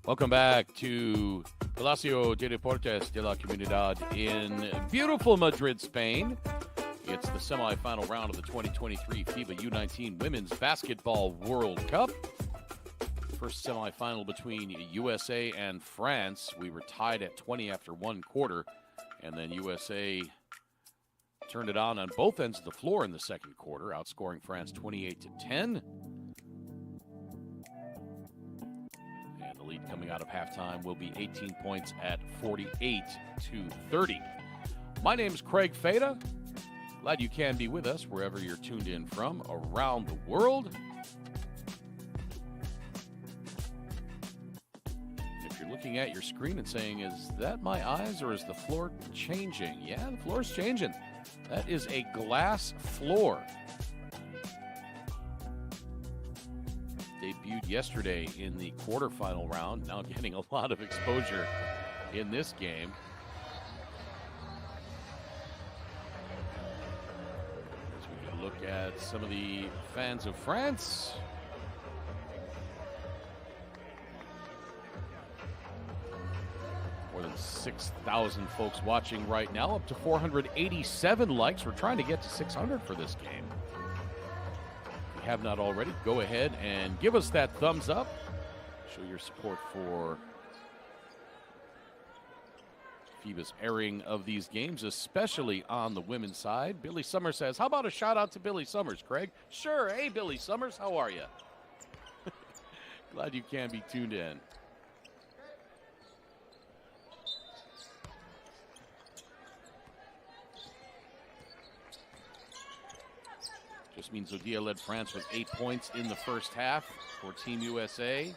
Welcome back to Palacio de Deportes de la Comunidad in beautiful Madrid, Spain. It's the semifinal round of the 2023 FIBA U19 Women's Basketball World Cup. First semifinal between USA and France. We were tied at 20 after one quarter, and then USA turned it on both ends of the floor in the second quarter, outscoring France 28-10. And the lead coming out of halftime will be 18 points at 48-30. My name's Craig Fada. Glad you can be with us wherever you're tuned in from around the world. If you're looking at your screen and saying, is that my eyes or is the floor changing? Yeah, the floor's changing. That is a glass floor. Debuted yesterday in the quarterfinal round, now getting a lot of exposure in this game. As we can look at some of the fans of France. More than 6,000 folks watching right now, up to 487 likes. We're trying to get to 600 for this game. If you have not already, go ahead and give us that thumbs up. Show your support for FIBA's airing of these games, especially on the women's side. Billy Summers says, how about a shout out to Billy Summers, Craig? Sure. Hey, Billy Summers, how are you? Glad you can be tuned in. Just means Zodia led France with 8 points in the first half for Team USA.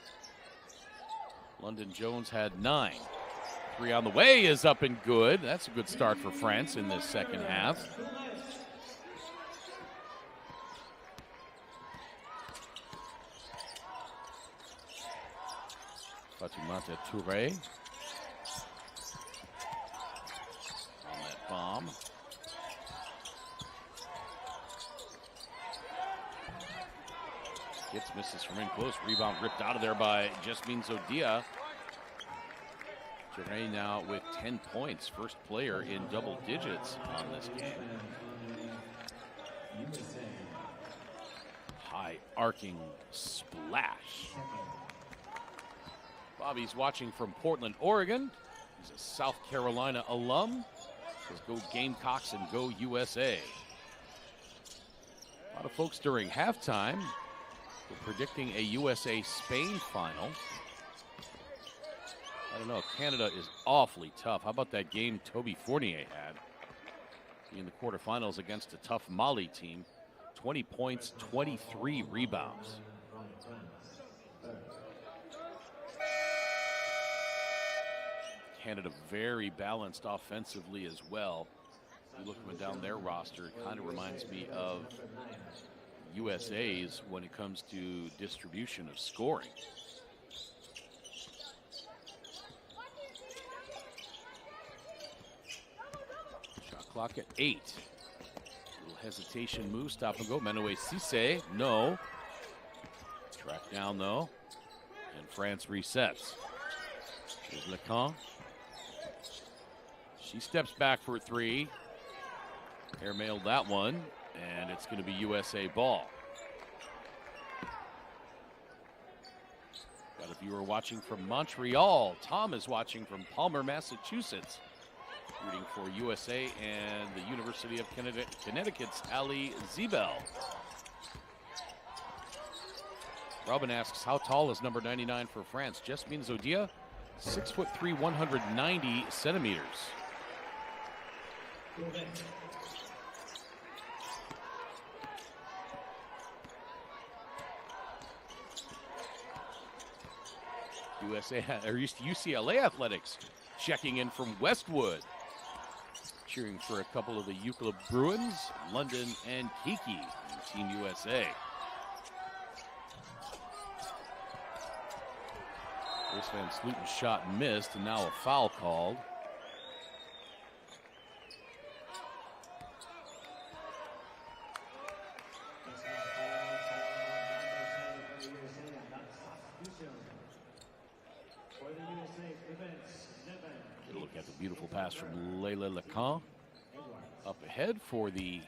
London Jones had 9. 3 on the way is up and good. That's a good start for France in this second half. Fatoumata Touré on that bomb. Gets misses from in close. Rebound ripped out of there by Jasmine Zodia. Touré now with 10 points. First player in double digits on this game. High arcing splash. Bobby's watching from Portland, Oregon. He's a South Carolina alum. Says go Gamecocks and go USA. A lot of folks during halftime were predicting a USA-Spain final. I don't know, Canada is awfully tough. How about that game Toby Fournier had in the quarterfinals against a tough Mali team? 20 points, 23 rebounds. Canada very balanced offensively as well. You look down their roster, it kind of reminds me of USA's when it comes to distribution of scoring. Shot clock at 8. Little hesitation move, stop and go. Menoe Cisse, no. Track down though, and France resets. Here's Lecan. She steps back for 3. Airmailed that one, and it's going to be USA ball. Got a viewer watching from Montreal. Tom is watching from Palmer, Massachusetts, rooting for USA and the University of Connecticut's Ali Zebel. Robin asks, how tall is number 99 for France? Jasmine Zodia, 6'3", 190 centimeters. UCLA Athletics checking in from Westwood. Cheering for a couple of the Euclid Bruins, London and Kiki, Team USA. Chris Van Sluten's shot missed, and now a foul called. Beautiful pass from Leila Lacan. Up ahead for the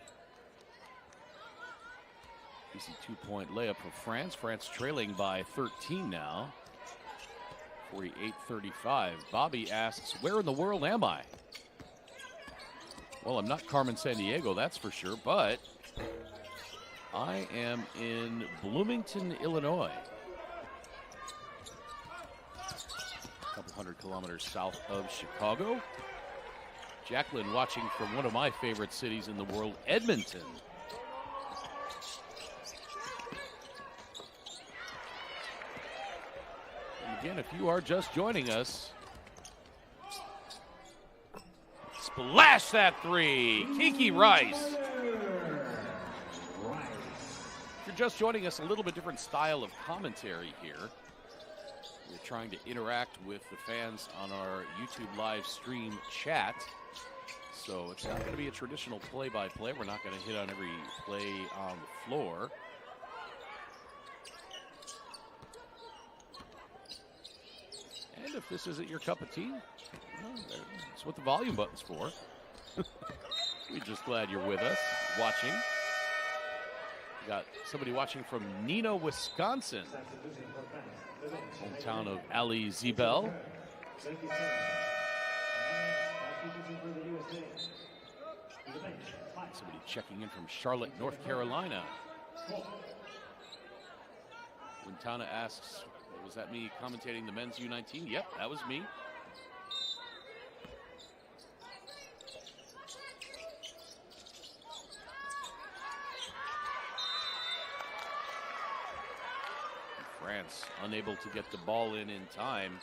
easy 2-point layup for France. France trailing by 13 now. 48-35. Bobby asks, where in the world am I? Well, I'm not Carmen Sandiego, that's for sure, but I am in Bloomington, Illinois. A couple hundred kilometers south of Chicago. Jacqueline watching from one of my favorite cities in the world, Edmonton. And again, if you are just joining us, splash that three, Kiki Rice. If you're just joining us, a little bit different style of commentary here. We're trying to interact with the fans on our YouTube live stream chat. So it's not going to be a traditional play-by-play. We're not going to hit on every play on the floor. And if this isn't your cup of tea, well, that's what the volume button's for. We're just glad you're with us, watching. We got somebody watching from Neenah, Wisconsin. Hometown of Ali Zebel. Somebody checking in from Charlotte, North Carolina. Quintana asks, was that me commentating the men's U19? Yep, that was me. France unable to get the ball in time.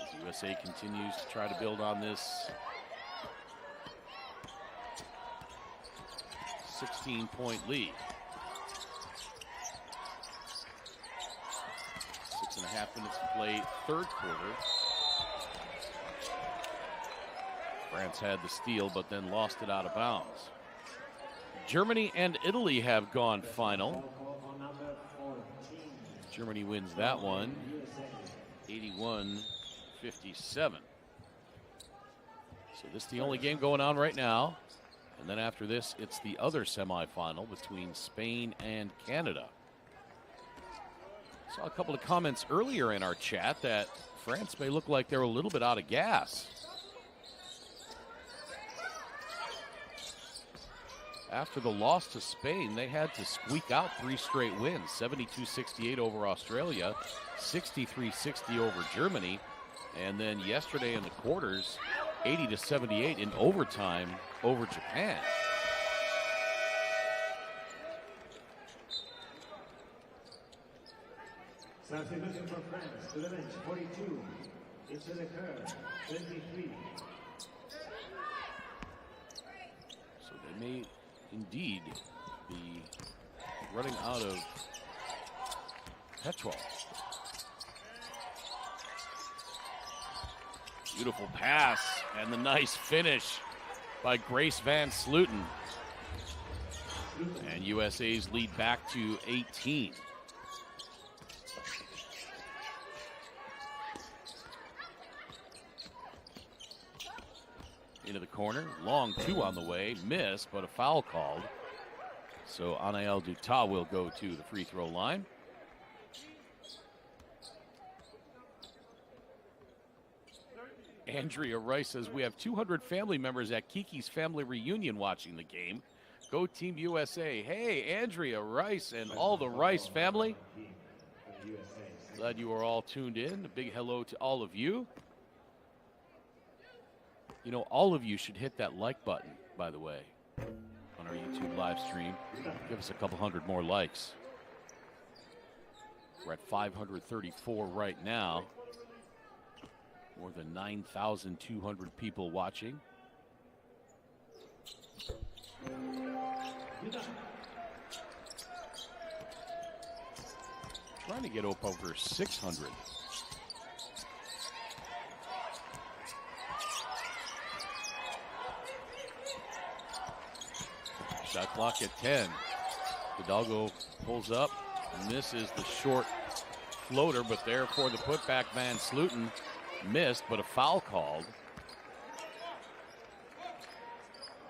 As USA continues to try to build on this 16-point lead. 6.5 minutes to play, third quarter. France had the steal, but then lost it out of bounds. Germany and Italy have gone final. Germany wins that one, 81-57. So this is the only game going on right now. And then after this, it's the other semifinal between Spain and Canada. Saw a couple of comments earlier in our chat that France may look like they're a little bit out of gas. After the loss to Spain, they had to squeak out 3 straight wins, 72-68 over Australia, 63-60 over Germany, and then yesterday in the quarters, 80-78 in overtime over Japan. Substitution for France to the bench, 42. It's the curve, 23. So they may indeed be running out of petrol. Beautiful pass and the nice finish by Grace Van Slooten. And USA's lead back to 18. Into the corner, long 2 on the way, miss, but a foul called. So Anael Duta will go to the free throw line. Andrea Rice says, we have 200 family members at Kiki's family reunion watching the game. Go Team USA. Hey, Andrea Rice and all the Rice family. Glad you are all tuned in. A big hello to all of you. You know, all of you should hit that like button, by the way, on our YouTube live stream. Give us a couple hundred more likes. We're at 534 right now. More than 9,200 people watching. Trying to get up over 600. Shot clock at 10. Hidalgo pulls up, misses the short floater, but there for the putback, Van Slooten missed, but a foul called.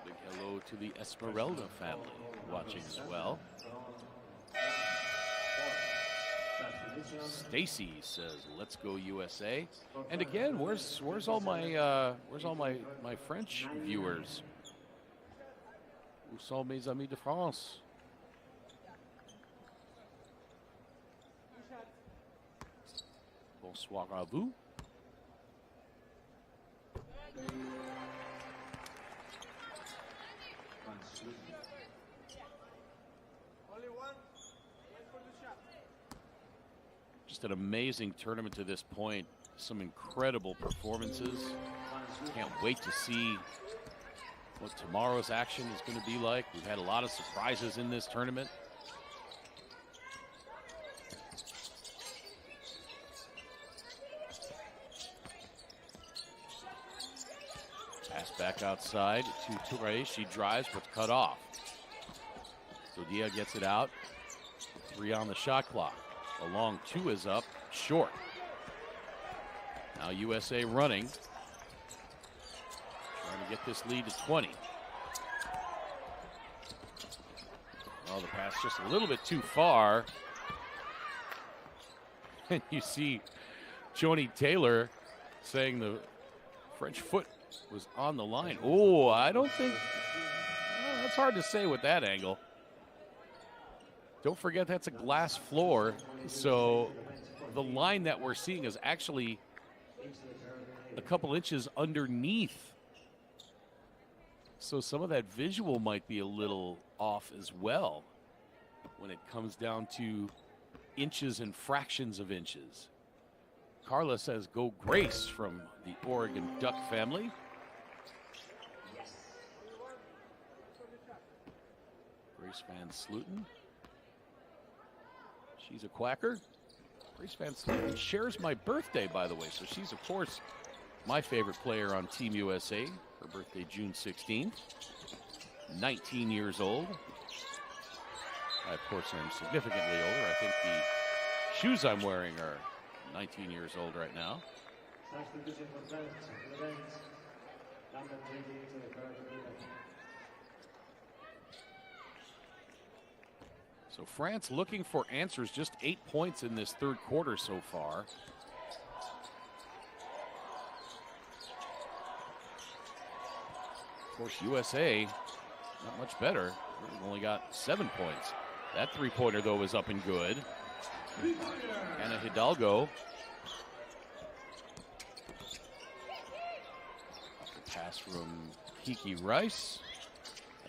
Big hello to the Esmeralda family watching as well. Stacy says, "Let's go USA." And again, where's all my French viewers? Où sont mes amis de France? Bonsoir à vous. Just an amazing tournament to this point. Some incredible performances. Can't wait to see what tomorrow's action is going to be like. We've had a lot of surprises in this tournament. Pass back outside to Touré. She drives, but cut off. Zodia gets it out. 3 on the shot clock. A long 2 is up, short. Now USA running. Trying to get this lead to 20. Oh, the pass just a little bit too far. And you see Joni Taylor saying the French foot was on the line. Oh, I don't think, well, that's hard to say with that angle. Don't forget that's a glass floor, so the line that we're seeing is actually a couple inches underneath. So some of that visual might be a little off as well when it comes down to inches and fractions of inches. Carla says, "Go Grace," from the Oregon Duck family. Grace Van Slooten. She's a Quacker. Grace Van Slooten shares my birthday, by the way, so she's, of course, my favorite player on Team USA. Her birthday, June 16th. 19 years old. I, of course, am significantly older. I think the shoes I'm wearing are 19 years old right now. So France looking for answers, just 8 points in this third quarter so far. Of course, USA, not much better. We've only got 7 points. That three-pointer, though, is up and good. Ana Hidalgo. Pass from Kiki Rice.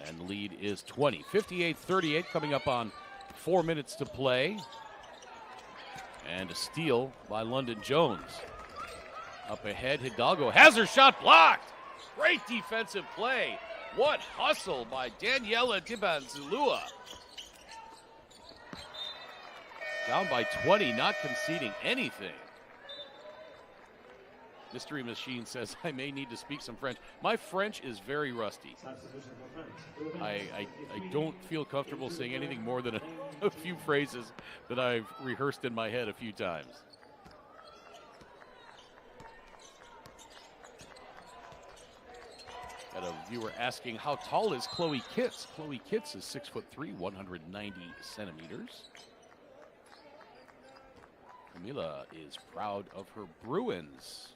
And the lead is 20. 58-38 coming up on 4 minutes to play. And a steal by London Jones. Up ahead, Hidalgo has her shot blocked. Great defensive play. What hustle by Daniela Dibanzulua. Down by 20, not conceding anything. Mystery Machine says, "I may need to speak some French." My French is very rusty. I don't feel comfortable saying anything more than a few phrases that I've rehearsed in my head a few times. Got a viewer asking, how tall is Chloe Kitts? Chloe Kitts is 6'3", 190 centimeters. Camila is proud of her Bruins.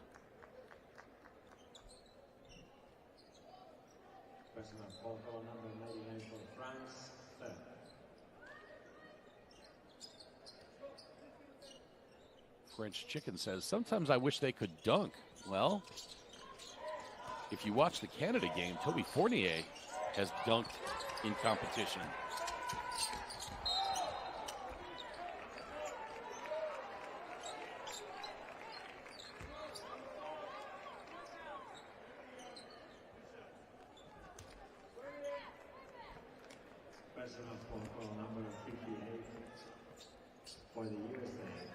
French Chicken says, "Sometimes I wish they could dunk." Well, if you watch the Canada game, Toby Fournier has dunked in competition. Number 58 for the USA.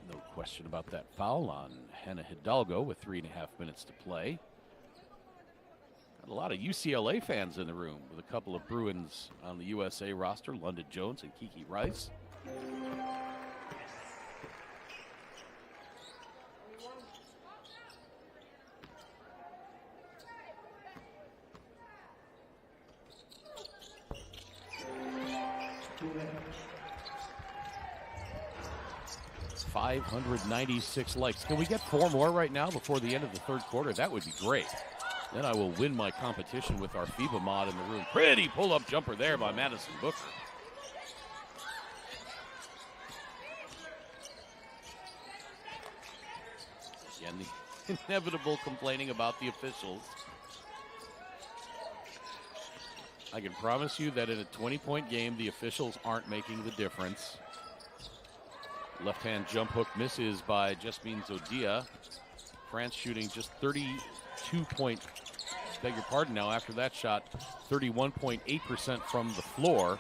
No question about that foul on Hannah Hidalgo with 3.5 minutes to play. A lot of UCLA fans in the room with a couple of Bruins on the USA roster, London Jones and Kiki Rice. It's 596 likes. Can we get 4 more right now before the end of the third quarter? That would be great. Then I will win my competition with our FIBA mod in the room. Pretty pull-up jumper there by Madison Booker. Again, the inevitable complaining about the officials. I can promise you that in a 20-point game, the officials aren't making the difference. Left-hand jump hook misses by Jasmine Zodia. France shooting just 32 beg your pardon now, after that shot, 31.8% from the floor.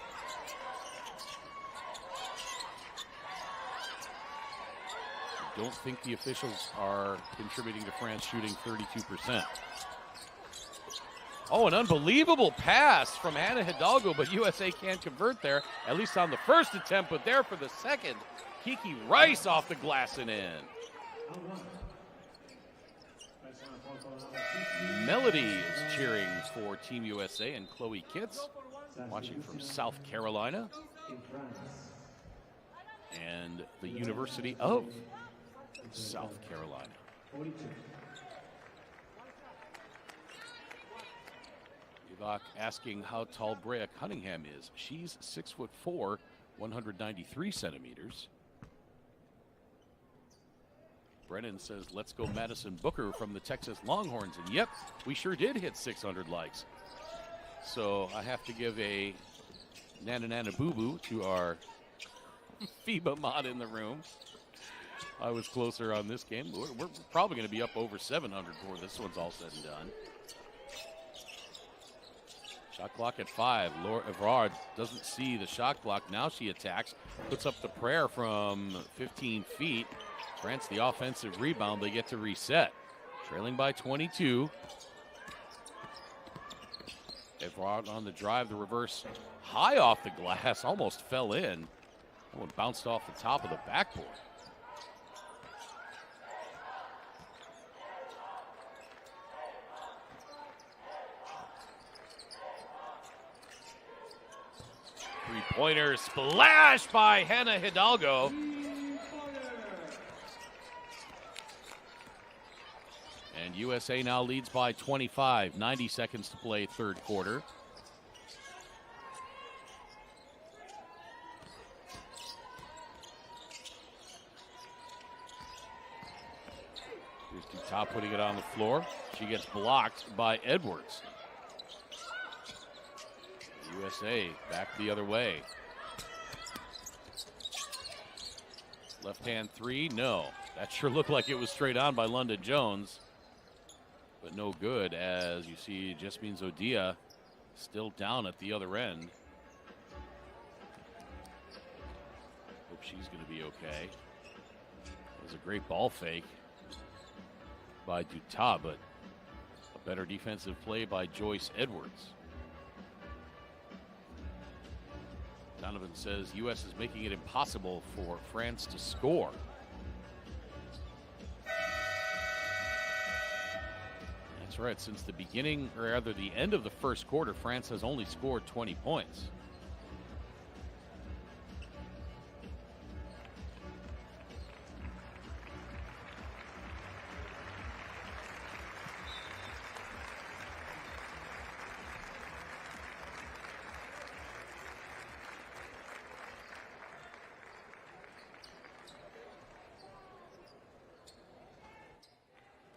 I don't think the officials are contributing to France shooting 32%. Oh, an unbelievable pass from Hannah Hidalgo, but USA can't convert there, at least on the first attempt, but there for the second. Kiki Rice off the glass and in. Melody is cheering for Team USA, and Chloe Kitts watching from South Carolina and the University of South Carolina. Ivak asking how tall Brea Cunningham is. She's 6'4", 193 centimeters. Brennan says, let's go Madison Booker from the Texas Longhorns. And yep, we sure did hit 600 likes. So I have to give a nana boo-boo to our FIBA mod in the room. I was closer on this game. We're probably going to be up over 700 before this one's all said and done. Shot clock at 5. Laura Evrard doesn't see the shot clock. Now she attacks, puts up the prayer from 15 feet. France, the offensive rebound, they get to reset. Trailing by 22. Evrard on the drive, the reverse high off the glass, almost fell in. That one bounced off the top of the backboard. Three-pointer splash by Hannah Hidalgo. And USA now leads by 25. 90 seconds to play third quarter. Here's Dutas putting it on the floor. She gets blocked by Edwards. USA back the other way. Left-hand three, no. That sure looked like it was straight on by London Jones. But no good, as you see Jasmine Zodia still down at the other end. Hope she's going to be okay. It was a great ball fake by Dutas, but a better defensive play by Joyce Edwards. Donovan says U.S. is making it impossible for France to score. That's right. Since the beginning, or rather the end of the first quarter, France has only scored 20 points.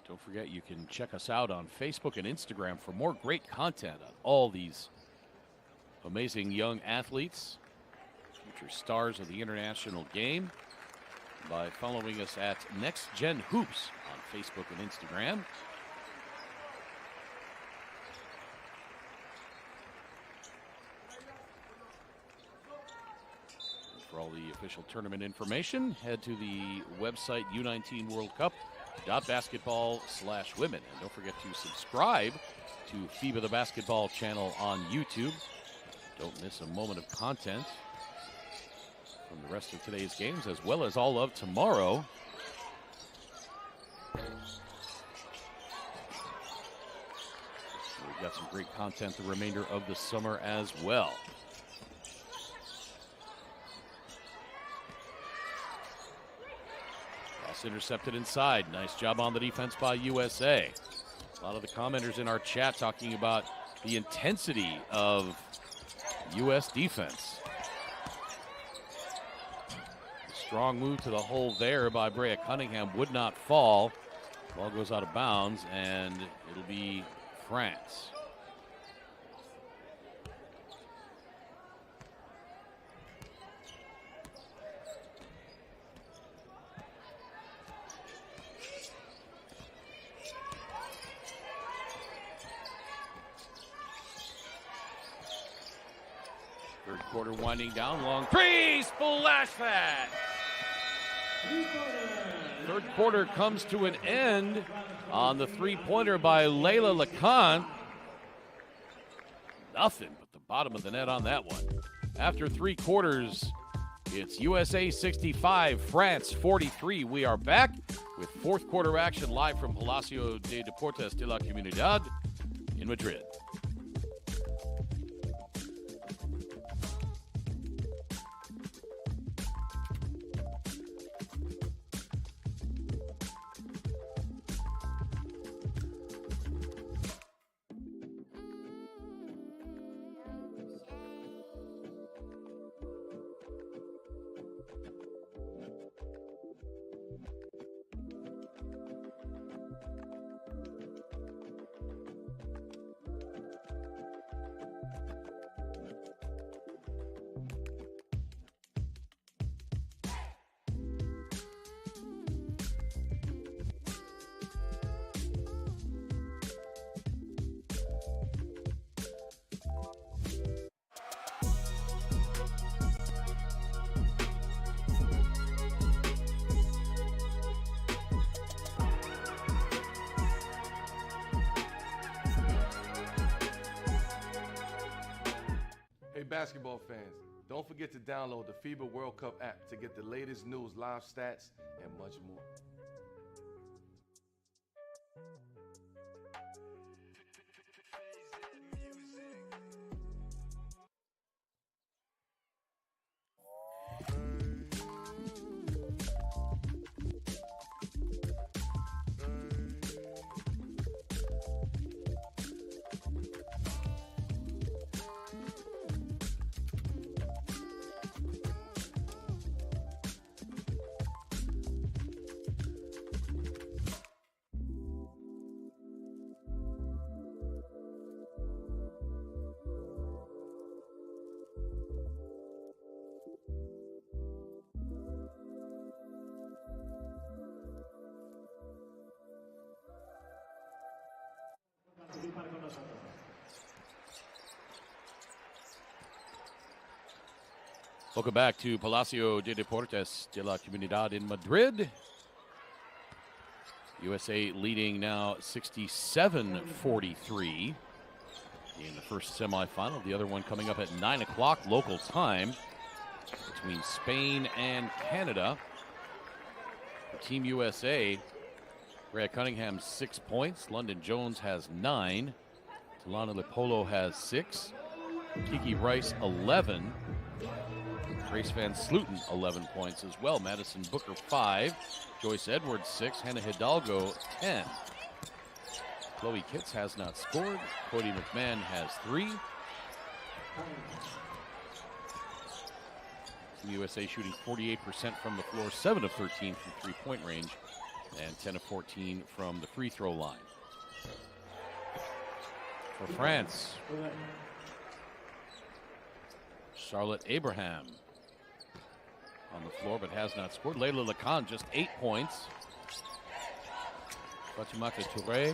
Don't forget, you can check us out on Facebook and Instagram for more great content on all these amazing young athletes, future stars of the international game, by following us at Next Gen Hoops on Facebook and Instagram. For all the official tournament information, head to the website U19 World Cup FIBA.basketball/women. And don't forget to subscribe to FIBA the Basketball channel on YouTube. Don't miss a moment of content from the rest of today's games, as well as all of tomorrow. We've got some great content the remainder of the summer as well. Pass intercepted inside. Nice job on the defense by USA. A lot of the commenters in our chat talking about the intensity of U.S. defense. Strong move to the hole there by Brea Cunningham. Would not fall. Ball goes out of bounds, and it'll be France. Third quarter winding down. Long three. Splash that. Third quarter comes to an end on the three-pointer by Layla Lacan. Nothing but the bottom of the net on that one. After 3 quarters, it's USA 65, France 43. We are back with fourth quarter action live from Palacio de Deportes de la Comunidad in Madrid. Hey, basketball fans, don't forget to download the FIBA World Cup app to get the latest news, live stats, and much more. Welcome back to Palacio de Deportes de la Comunidad in Madrid. USA leading now 67-43 in the first semifinal. The other one coming up at 9 o'clock local time between Spain and Canada. For Team USA, Brea Cunningham 6 points. London Jones has 9. Talana Lipolo has 6. Kiki Rice 11. Grace Van Slooten 11 points as well. Madison Booker 5. Joyce Edwards 6. Hannah Hidalgo 10. Chloe Kitts has not scored. Cody McMahon has 3. Team USA shooting 48% from the floor, 7 of 13 from three-point range, and 10 of 14 from the free throw line. For France, Charlotte Abraham on the floor, but has not scored. Layla Lacan, just 8 points. Fatimata Touré,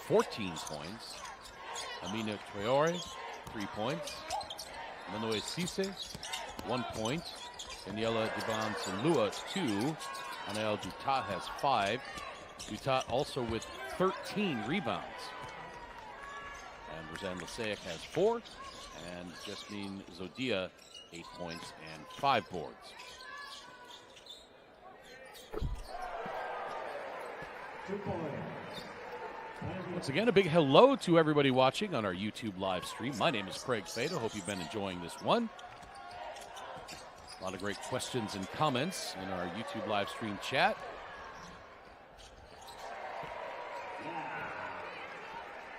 14 points. Amina Traore, 3 points. Manoe Cisse, 1 point. Daniela Diban Salua, 2. Anael Dutat has 5. Utah also with 13 rebounds. And Rosanne Lasaic has 4, and Jasmine Zodia 8 points and 5 boards. Once again, a big hello to everybody watching on our YouTube live stream. My name is Craig Fada. Hope you've been enjoying this one. A lot of great questions and comments in our YouTube live stream chat.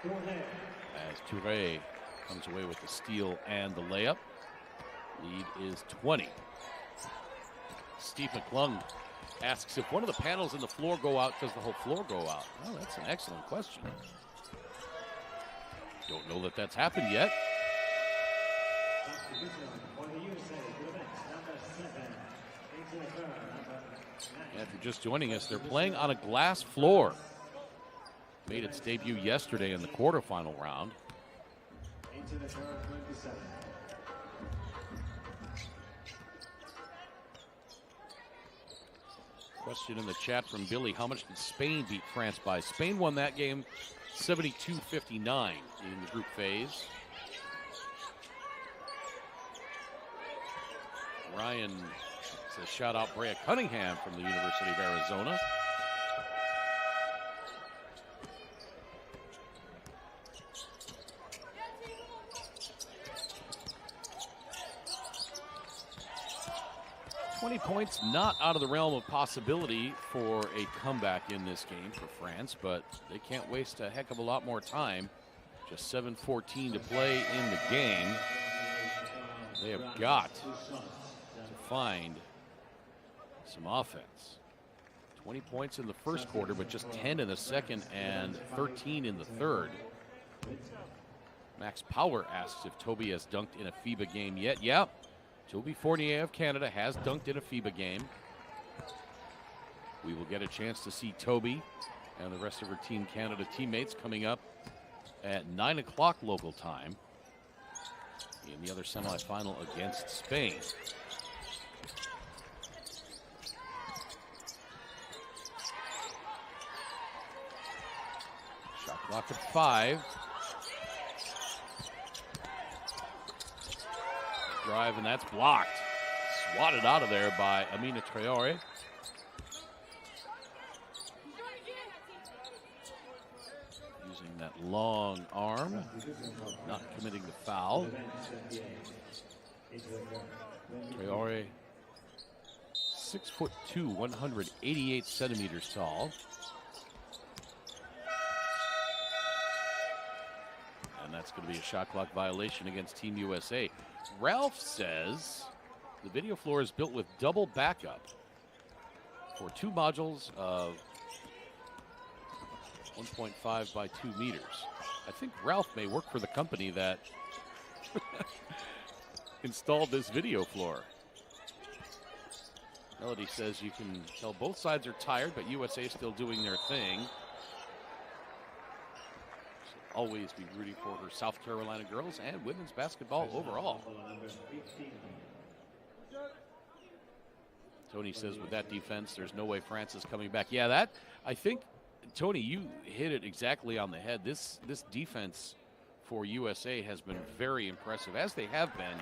As Touré comes away with the steal and the layup. Lead is 20. Steve McClung asks, if one of the panels in the floor go out, does the whole floor go out? Oh, that's an excellent question. Don't know that that's happened yet. And if you're just joining us, they're playing on a glass floor. Made its debut yesterday in the quarterfinal round. Question in the chat from Billy, how much did Spain beat France by? Spain won that game 72-59 in the group phase. Ryan says, shout out Brea Cunningham from the University of Arizona. Points not out of the realm of possibility for a comeback in this game for France, but they can't waste a heck of a lot more time. Just 7:14 to play in the game. They have got to find some offense. 20 points in the first quarter, but just 10 in the second and 13 in the third. Max Power asks if Toby has dunked in a FIBA game yet. Yeah. Toby Fournier of Canada has dunked in a FIBA game. We will get a chance to see Toby and the rest of her Team Canada teammates coming up at 9 o'clock local time in the other semifinal against Spain. Shot clock at 5. Drive, and that's blocked. Swatted out of there by Amina Traore. Using that long arm, not committing the foul. Traore, 6'2", 188 centimeters tall. And that's going to be a shot clock violation against Team USA. Ralph says the video floor is built with double backup for 2 modules of 1.5 by 2 meters. I think Ralph may work for the company that installed this video floor. Melody says you can tell both sides are tired, but USA is still doing their thing. Always be rooting for her South Carolina girls and women's basketball overall. Tony says with that defense, there's no way France is coming back. Yeah, that, I think, Tony, you hit it exactly on the head. This defense for USA has been very impressive, as they have been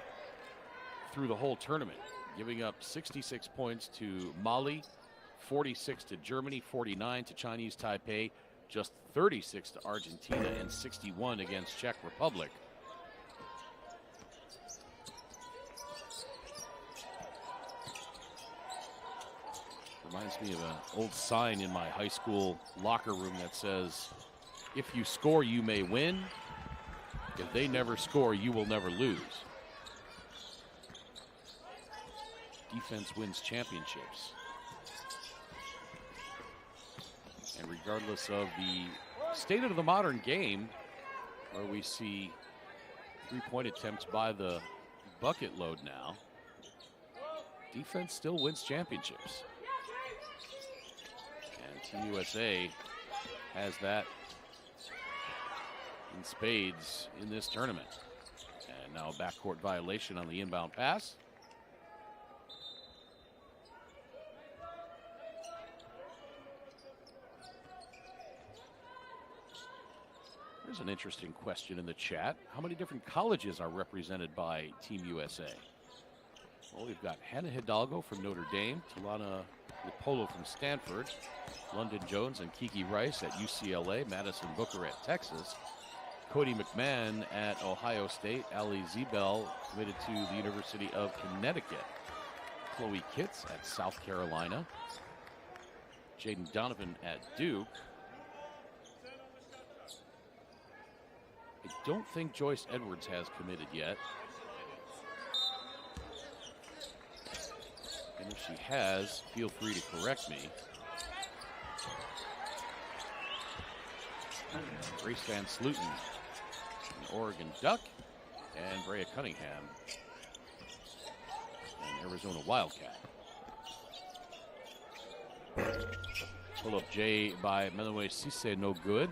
through the whole tournament, giving up 66 points to Mali, 46 to Germany, 49 to Chinese Taipei, just 36 to Argentina, and 61 against Czech Republic. Reminds me of an old sign in my high school locker room that says, if you score, you may win. If they never score, you will never lose. Defense wins championships. And regardless of the state of the modern game, where we see three-point attempts by the bucket load now, defense still wins championships. And Team USA has that in spades in this tournament. And now a backcourt violation on the inbound pass. Here's an interesting question in the chat. How many different colleges are represented by Team USA? Well, we've got Hannah Hidalgo from Notre Dame, Talana Lipolo from Stanford, London Jones and Kiki Rice at UCLA, Madison Booker at Texas, Cody McMahon at Ohio State, Ali Zebel committed to the University of Connecticut, Chloe Kitts at South Carolina, Jaden Donovan at Duke. I don't think Joyce Edwards has committed yet. And if she has, feel free to correct me. Grace Van Sluten, an Oregon Duck, and Brea Cunningham, an Arizona Wildcat. Pull-up J by Meloe Cisse, no good.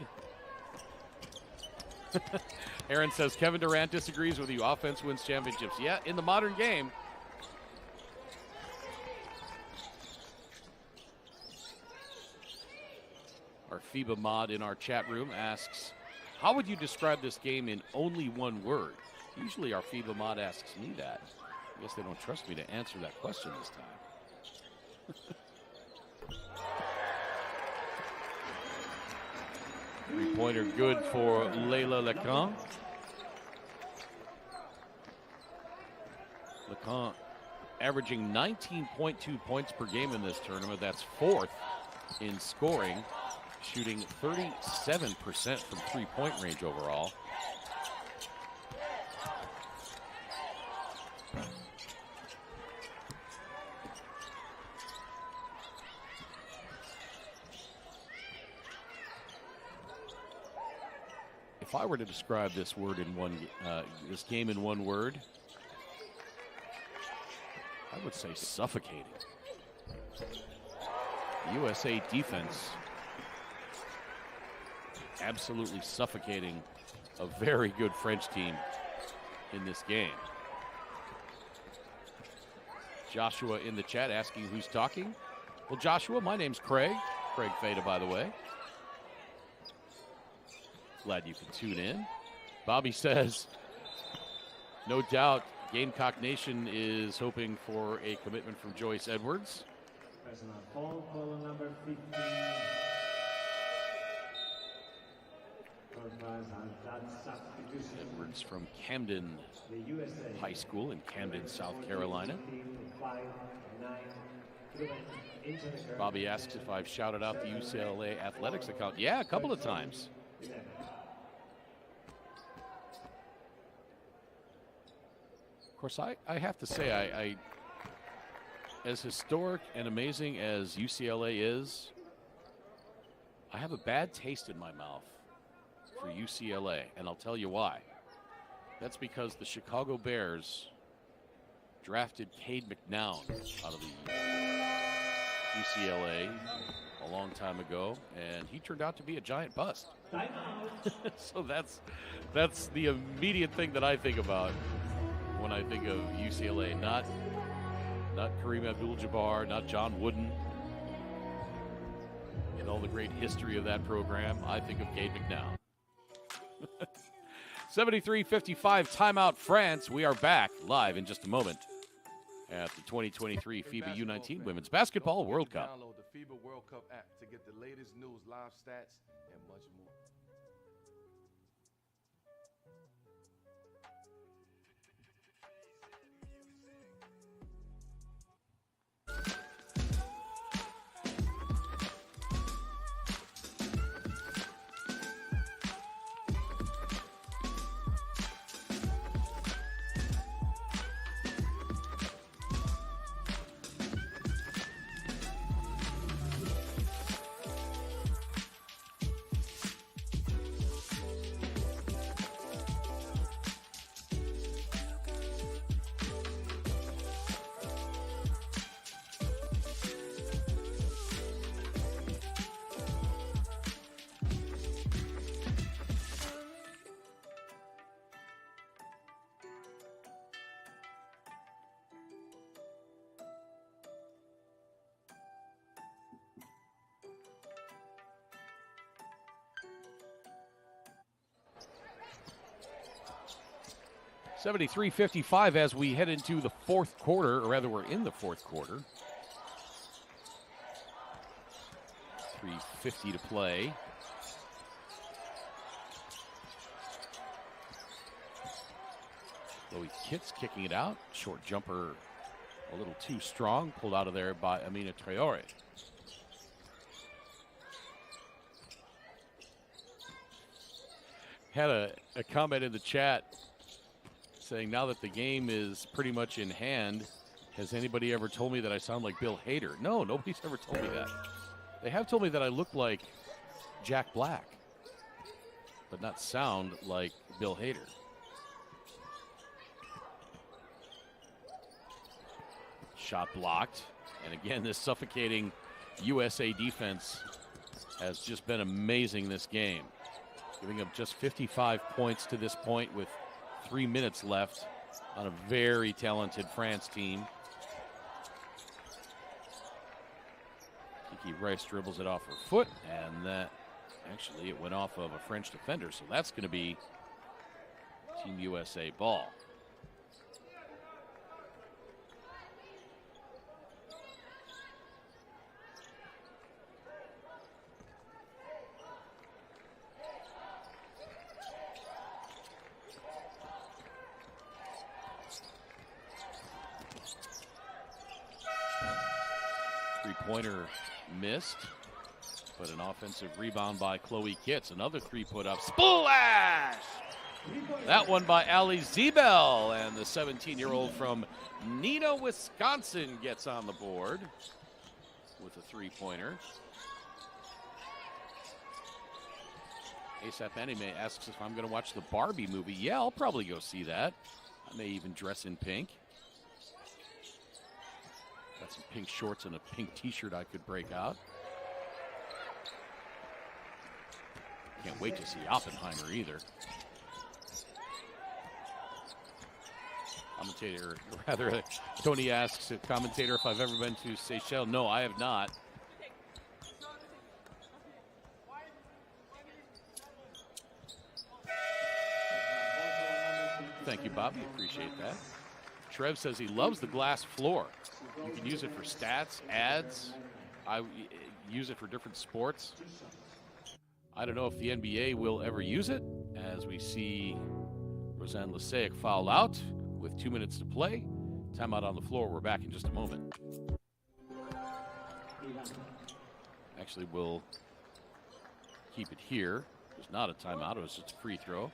Aaron says Kevin Durant disagrees with you. Offense wins championships. Yeah, in the modern game. Our FIBA mod in our chat room asks, how would you describe this game in only one word? Usually our FIBA mod asks me that. I guess they don't trust me to answer that question this time. Three-pointer good for Layla Lecan. Lecan averaging 19.2 points per game in this tournament. That's fourth in scoring, shooting 37% from three-point range overall. If I were to describe this word in this game in one word, I would say suffocating. USA defense absolutely suffocating a very good French team in this game. Joshua in the chat asking who's talking. Well, Joshua, my name's Craig. Craig Fada, by the way. Glad you could tune in. Bobby says, no doubt Gamecock Nation is hoping for a commitment from Joyce Edwards. Personal foul, call number 15. Edwards from Camden High School in Camden, South Carolina. Bobby asks if I've shouted out the UCLA athletics account. Yeah, a couple of times. Of course, I have to say, I as historic and amazing as UCLA is, I have a bad taste in my mouth for UCLA, and I'll tell you why. That's because the Chicago Bears drafted Cade McNown out of the UCLA a long time ago, and he turned out to be a giant bust. So that's the immediate thing that I think about when I think of UCLA. Not Kareem Abdul-Jabbar, not John Wooden. In all the great history of that program, I think of Cade McNown. 73-55 timeout France. We are back live in just a moment at the 2023 FIBA U19 Women's Basketball World Cup. Download the FIBA World Cup app to get the latest news, live stats, and much more. 73-55 as we head into the fourth quarter, or rather we're in the fourth quarter. 3:50 to play. Chloe Kitts kicking it out. Short jumper a little too strong. Pulled out of there by Amina Traore. Had a comment in the chat saying, now that the game is pretty much in hand, has anybody ever told me that I sound like Bill Hader? No, nobody's ever told me that. They have told me that I look like Jack Black, but not sound like Bill Hader. Shot blocked. And again, this suffocating USA defense has just been amazing this game. Giving up just 55 points to this point with 3 minutes left on a very talented France team. Kiki Rice dribbles it off her foot, and that actually it went off of a French defender, so that's going to be Team USA ball. Three-pointer missed, but an offensive rebound by Chloe Kitts. Another three put up. Splash! That one by Ali Zebel, and the 17-year-old from Neenah, Wisconsin gets on the board with a three-pointer. ASAP Anime asks if I'm going to watch the Barbie movie. Yeah, I'll probably go see that. I may even dress in pink. Got some pink shorts and a pink t-shirt I could break out. Can't wait to see Oppenheimer either. Commentator, rather, Tony asks a commentator if I've ever been to Seychelles. No, I have not. Thank you, Bobby. Appreciate that. Trev says he loves the glass floor. You can use it for stats, ads. I use it for different sports. I don't know if the NBA will ever use it, as we see Rosanne Lasaic foul out with 2 minutes to play. Timeout on the floor. We're back in just a moment. Actually, we'll keep it here. It was not a timeout. It was just a free throw.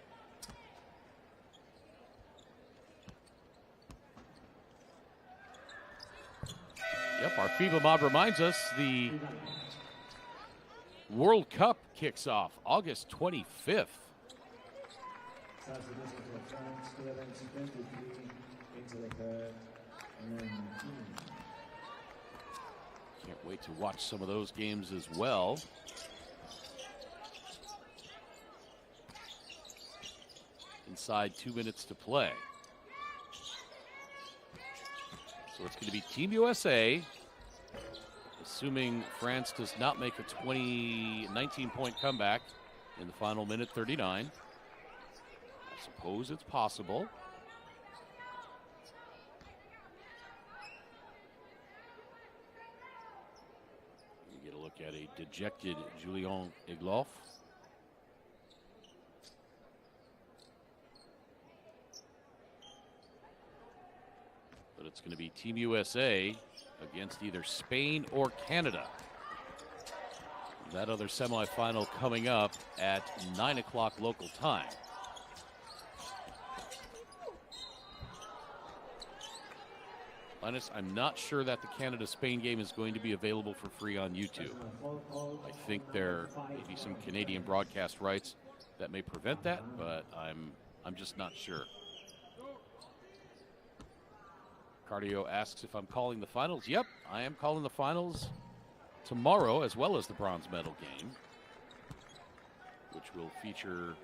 Yep, our FIBA mob reminds us the World Cup kicks off August 25th. Can't wait to watch some of those games as well. Inside 2 minutes to play. So it's going to be Team USA, assuming France does not make a 19-point comeback in the final minute 39. I suppose it's possible. You get a look at a dejected Julien Egloff. But it's going to be Team USA against either Spain or Canada. That other semifinal coming up at 9 o'clock local time. Linus, I'm not sure that the Canada-Spain game is going to be available for free on YouTube. I think there may be some Canadian broadcast rights that may prevent that, but I'm just not sure. Cardio asks if I'm calling the finals. Yep, I am calling the finals tomorrow, as well as the bronze medal game, which will feature,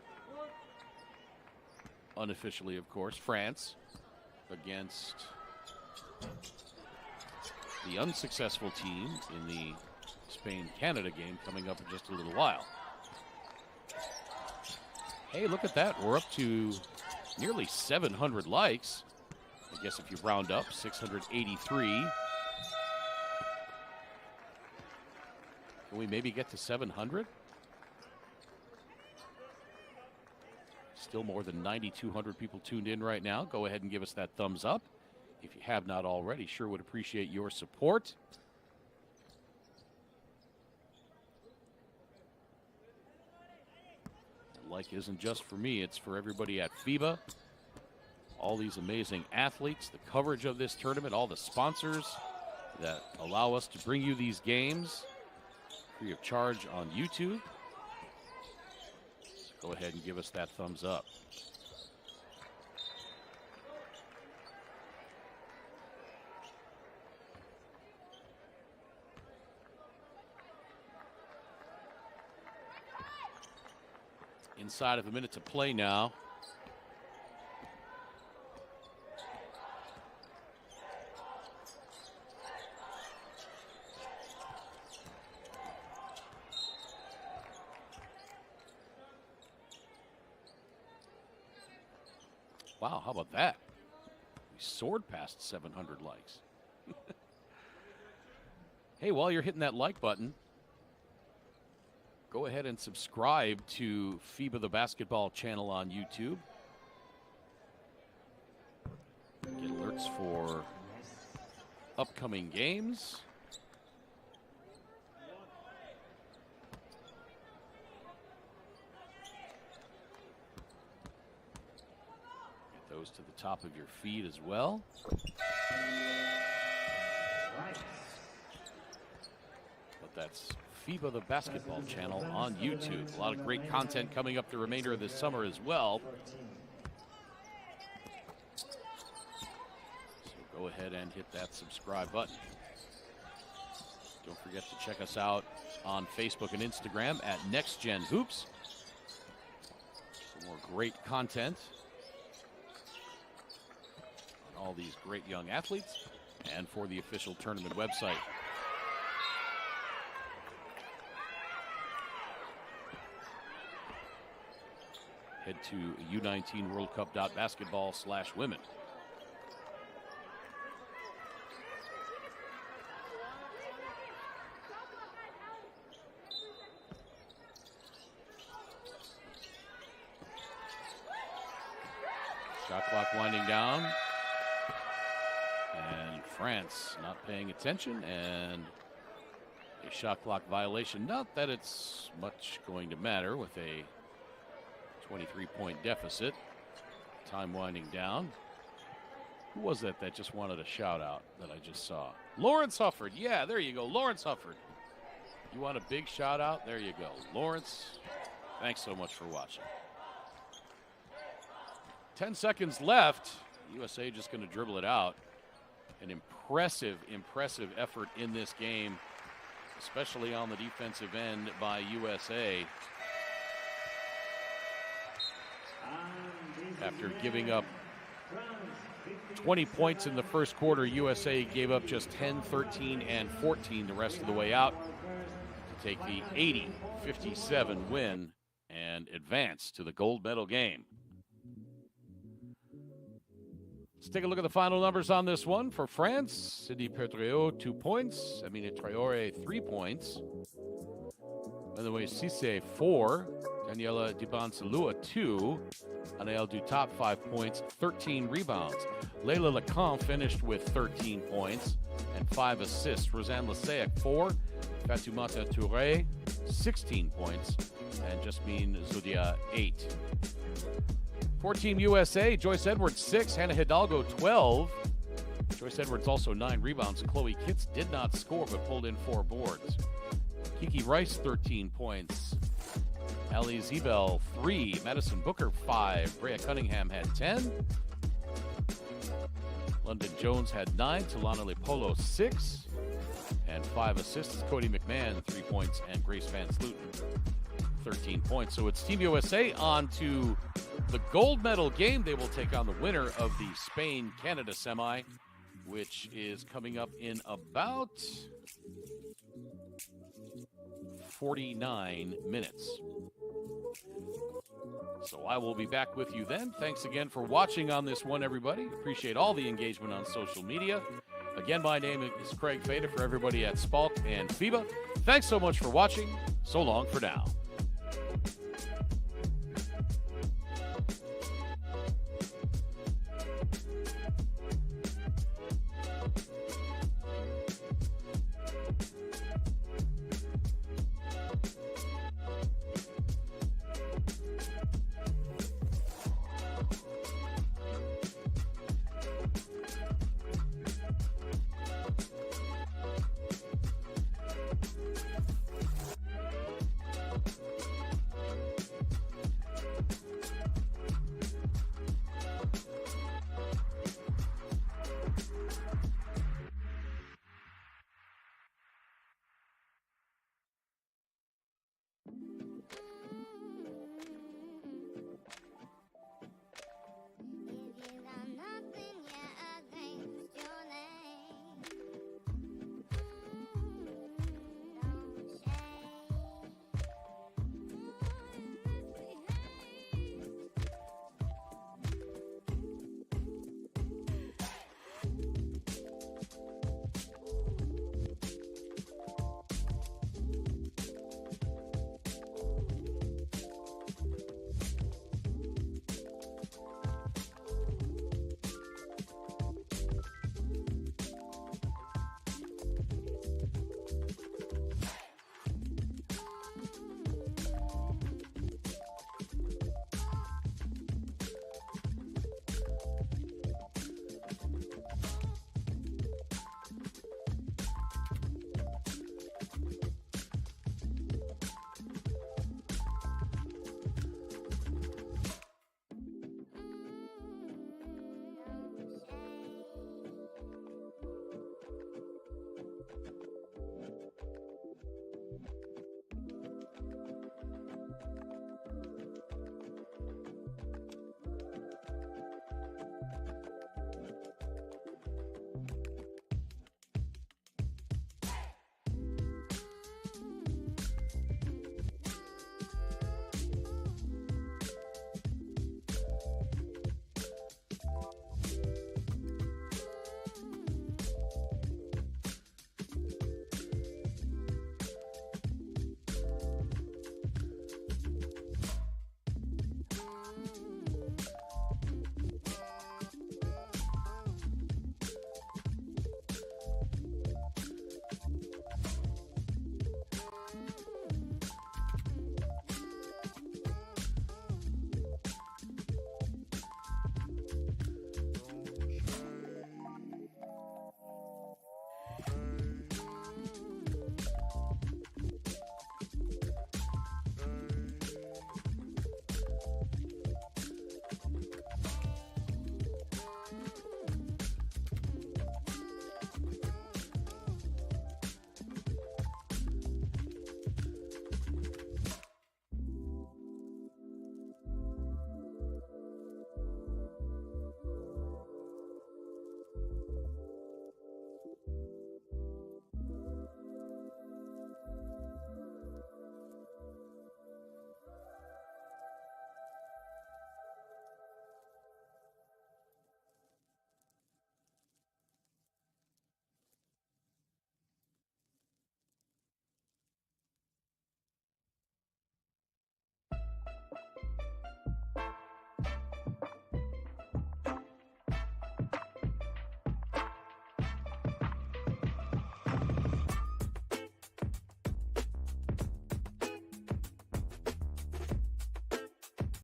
unofficially of course, France against the unsuccessful team in the Spain-Canada game coming up in just a little while. Hey, look at that. We're up to Nearly 700 likes. I guess if you round up, 683. Can we maybe get to 700? Still more than 9,200 people tuned in right now. Go ahead and give us that thumbs up. If you have not already, sure would appreciate your support. The like isn't just for me, it's for everybody at FIBA. All these amazing athletes, the coverage of this tournament, all the sponsors that allow us to bring you these games free of charge on YouTube. So go ahead and give us that thumbs up. Inside of a minute to play now. Wow, how about that? We soared past 700 likes. Hey, while you're hitting that like button, go ahead and subscribe to FIBA the Basketball channel on YouTube. Get alerts for upcoming games. Get those to the top of your feed as well. But that's FIBA the Basketball channel on YouTube. A lot of great content coming up the remainder of this summer as well. So go ahead and hit that subscribe button. Don't forget to check us out on Facebook and Instagram at NextGen Hoops. Some more great content on all these great young athletes and for the official tournament website. Head to U19WorldCup.basketball/women. Shot clock winding down. And France not paying attention, and a shot clock violation. Not that it's much going to matter with a 23-point deficit. Time winding down. Who was that just wanted a shout out that I just saw? Lawrence Hufford. Yeah, there you go. Lawrence Hufford. You want a big shout out? There you go. Lawrence, thanks so much for watching. 10 seconds left. USA just going to dribble it out. An impressive effort in this game, especially on the defensive end by USA. After giving up 20 points in the first quarter, USA gave up just 10, 13, and 14 the rest of the way out to take the 80-57 win and advance to the gold medal game. Let's take a look at the final numbers on this one. For France, Sidi Petréau, 2 points. Amine Traoré, 3 points. By the way, Cissé, 4. Daniela Dibansalua, 2. Anaël Dutap, 5 points, 13 rebounds. Leila Lacan finished with 13 points and 5 assists. Rosanne Lassayac, 4. Fatoumata Touré, 16 points. And Jasmine Zoudia, 8. For Team USA, Joyce Edwards, 6. Hannah Hidalgo, 12. Joyce Edwards also 9 rebounds. Chloe Kitts did not score but pulled in 4 boards. Kiki Rice, 13 points. Ali Zebel, 3. Madison Booker, 5. Brea Cunningham had 10. London Jones had 9. Tulana Lipolo, 6. And 5 assists. Cody McMahon, 3 points. And Grace Van Sluten, 13 points. So it's Team USA on to the gold medal game. They will take on the winner of the Spain-Canada semi, which is coming up in about 49 minutes. So I will be back with you then. Thanks again for watching on this one, everybody. Appreciate all the engagement on social media. Again, my name is Craig Fada for everybody at Spalk and FIBA. Thanks so much for watching. So long for now.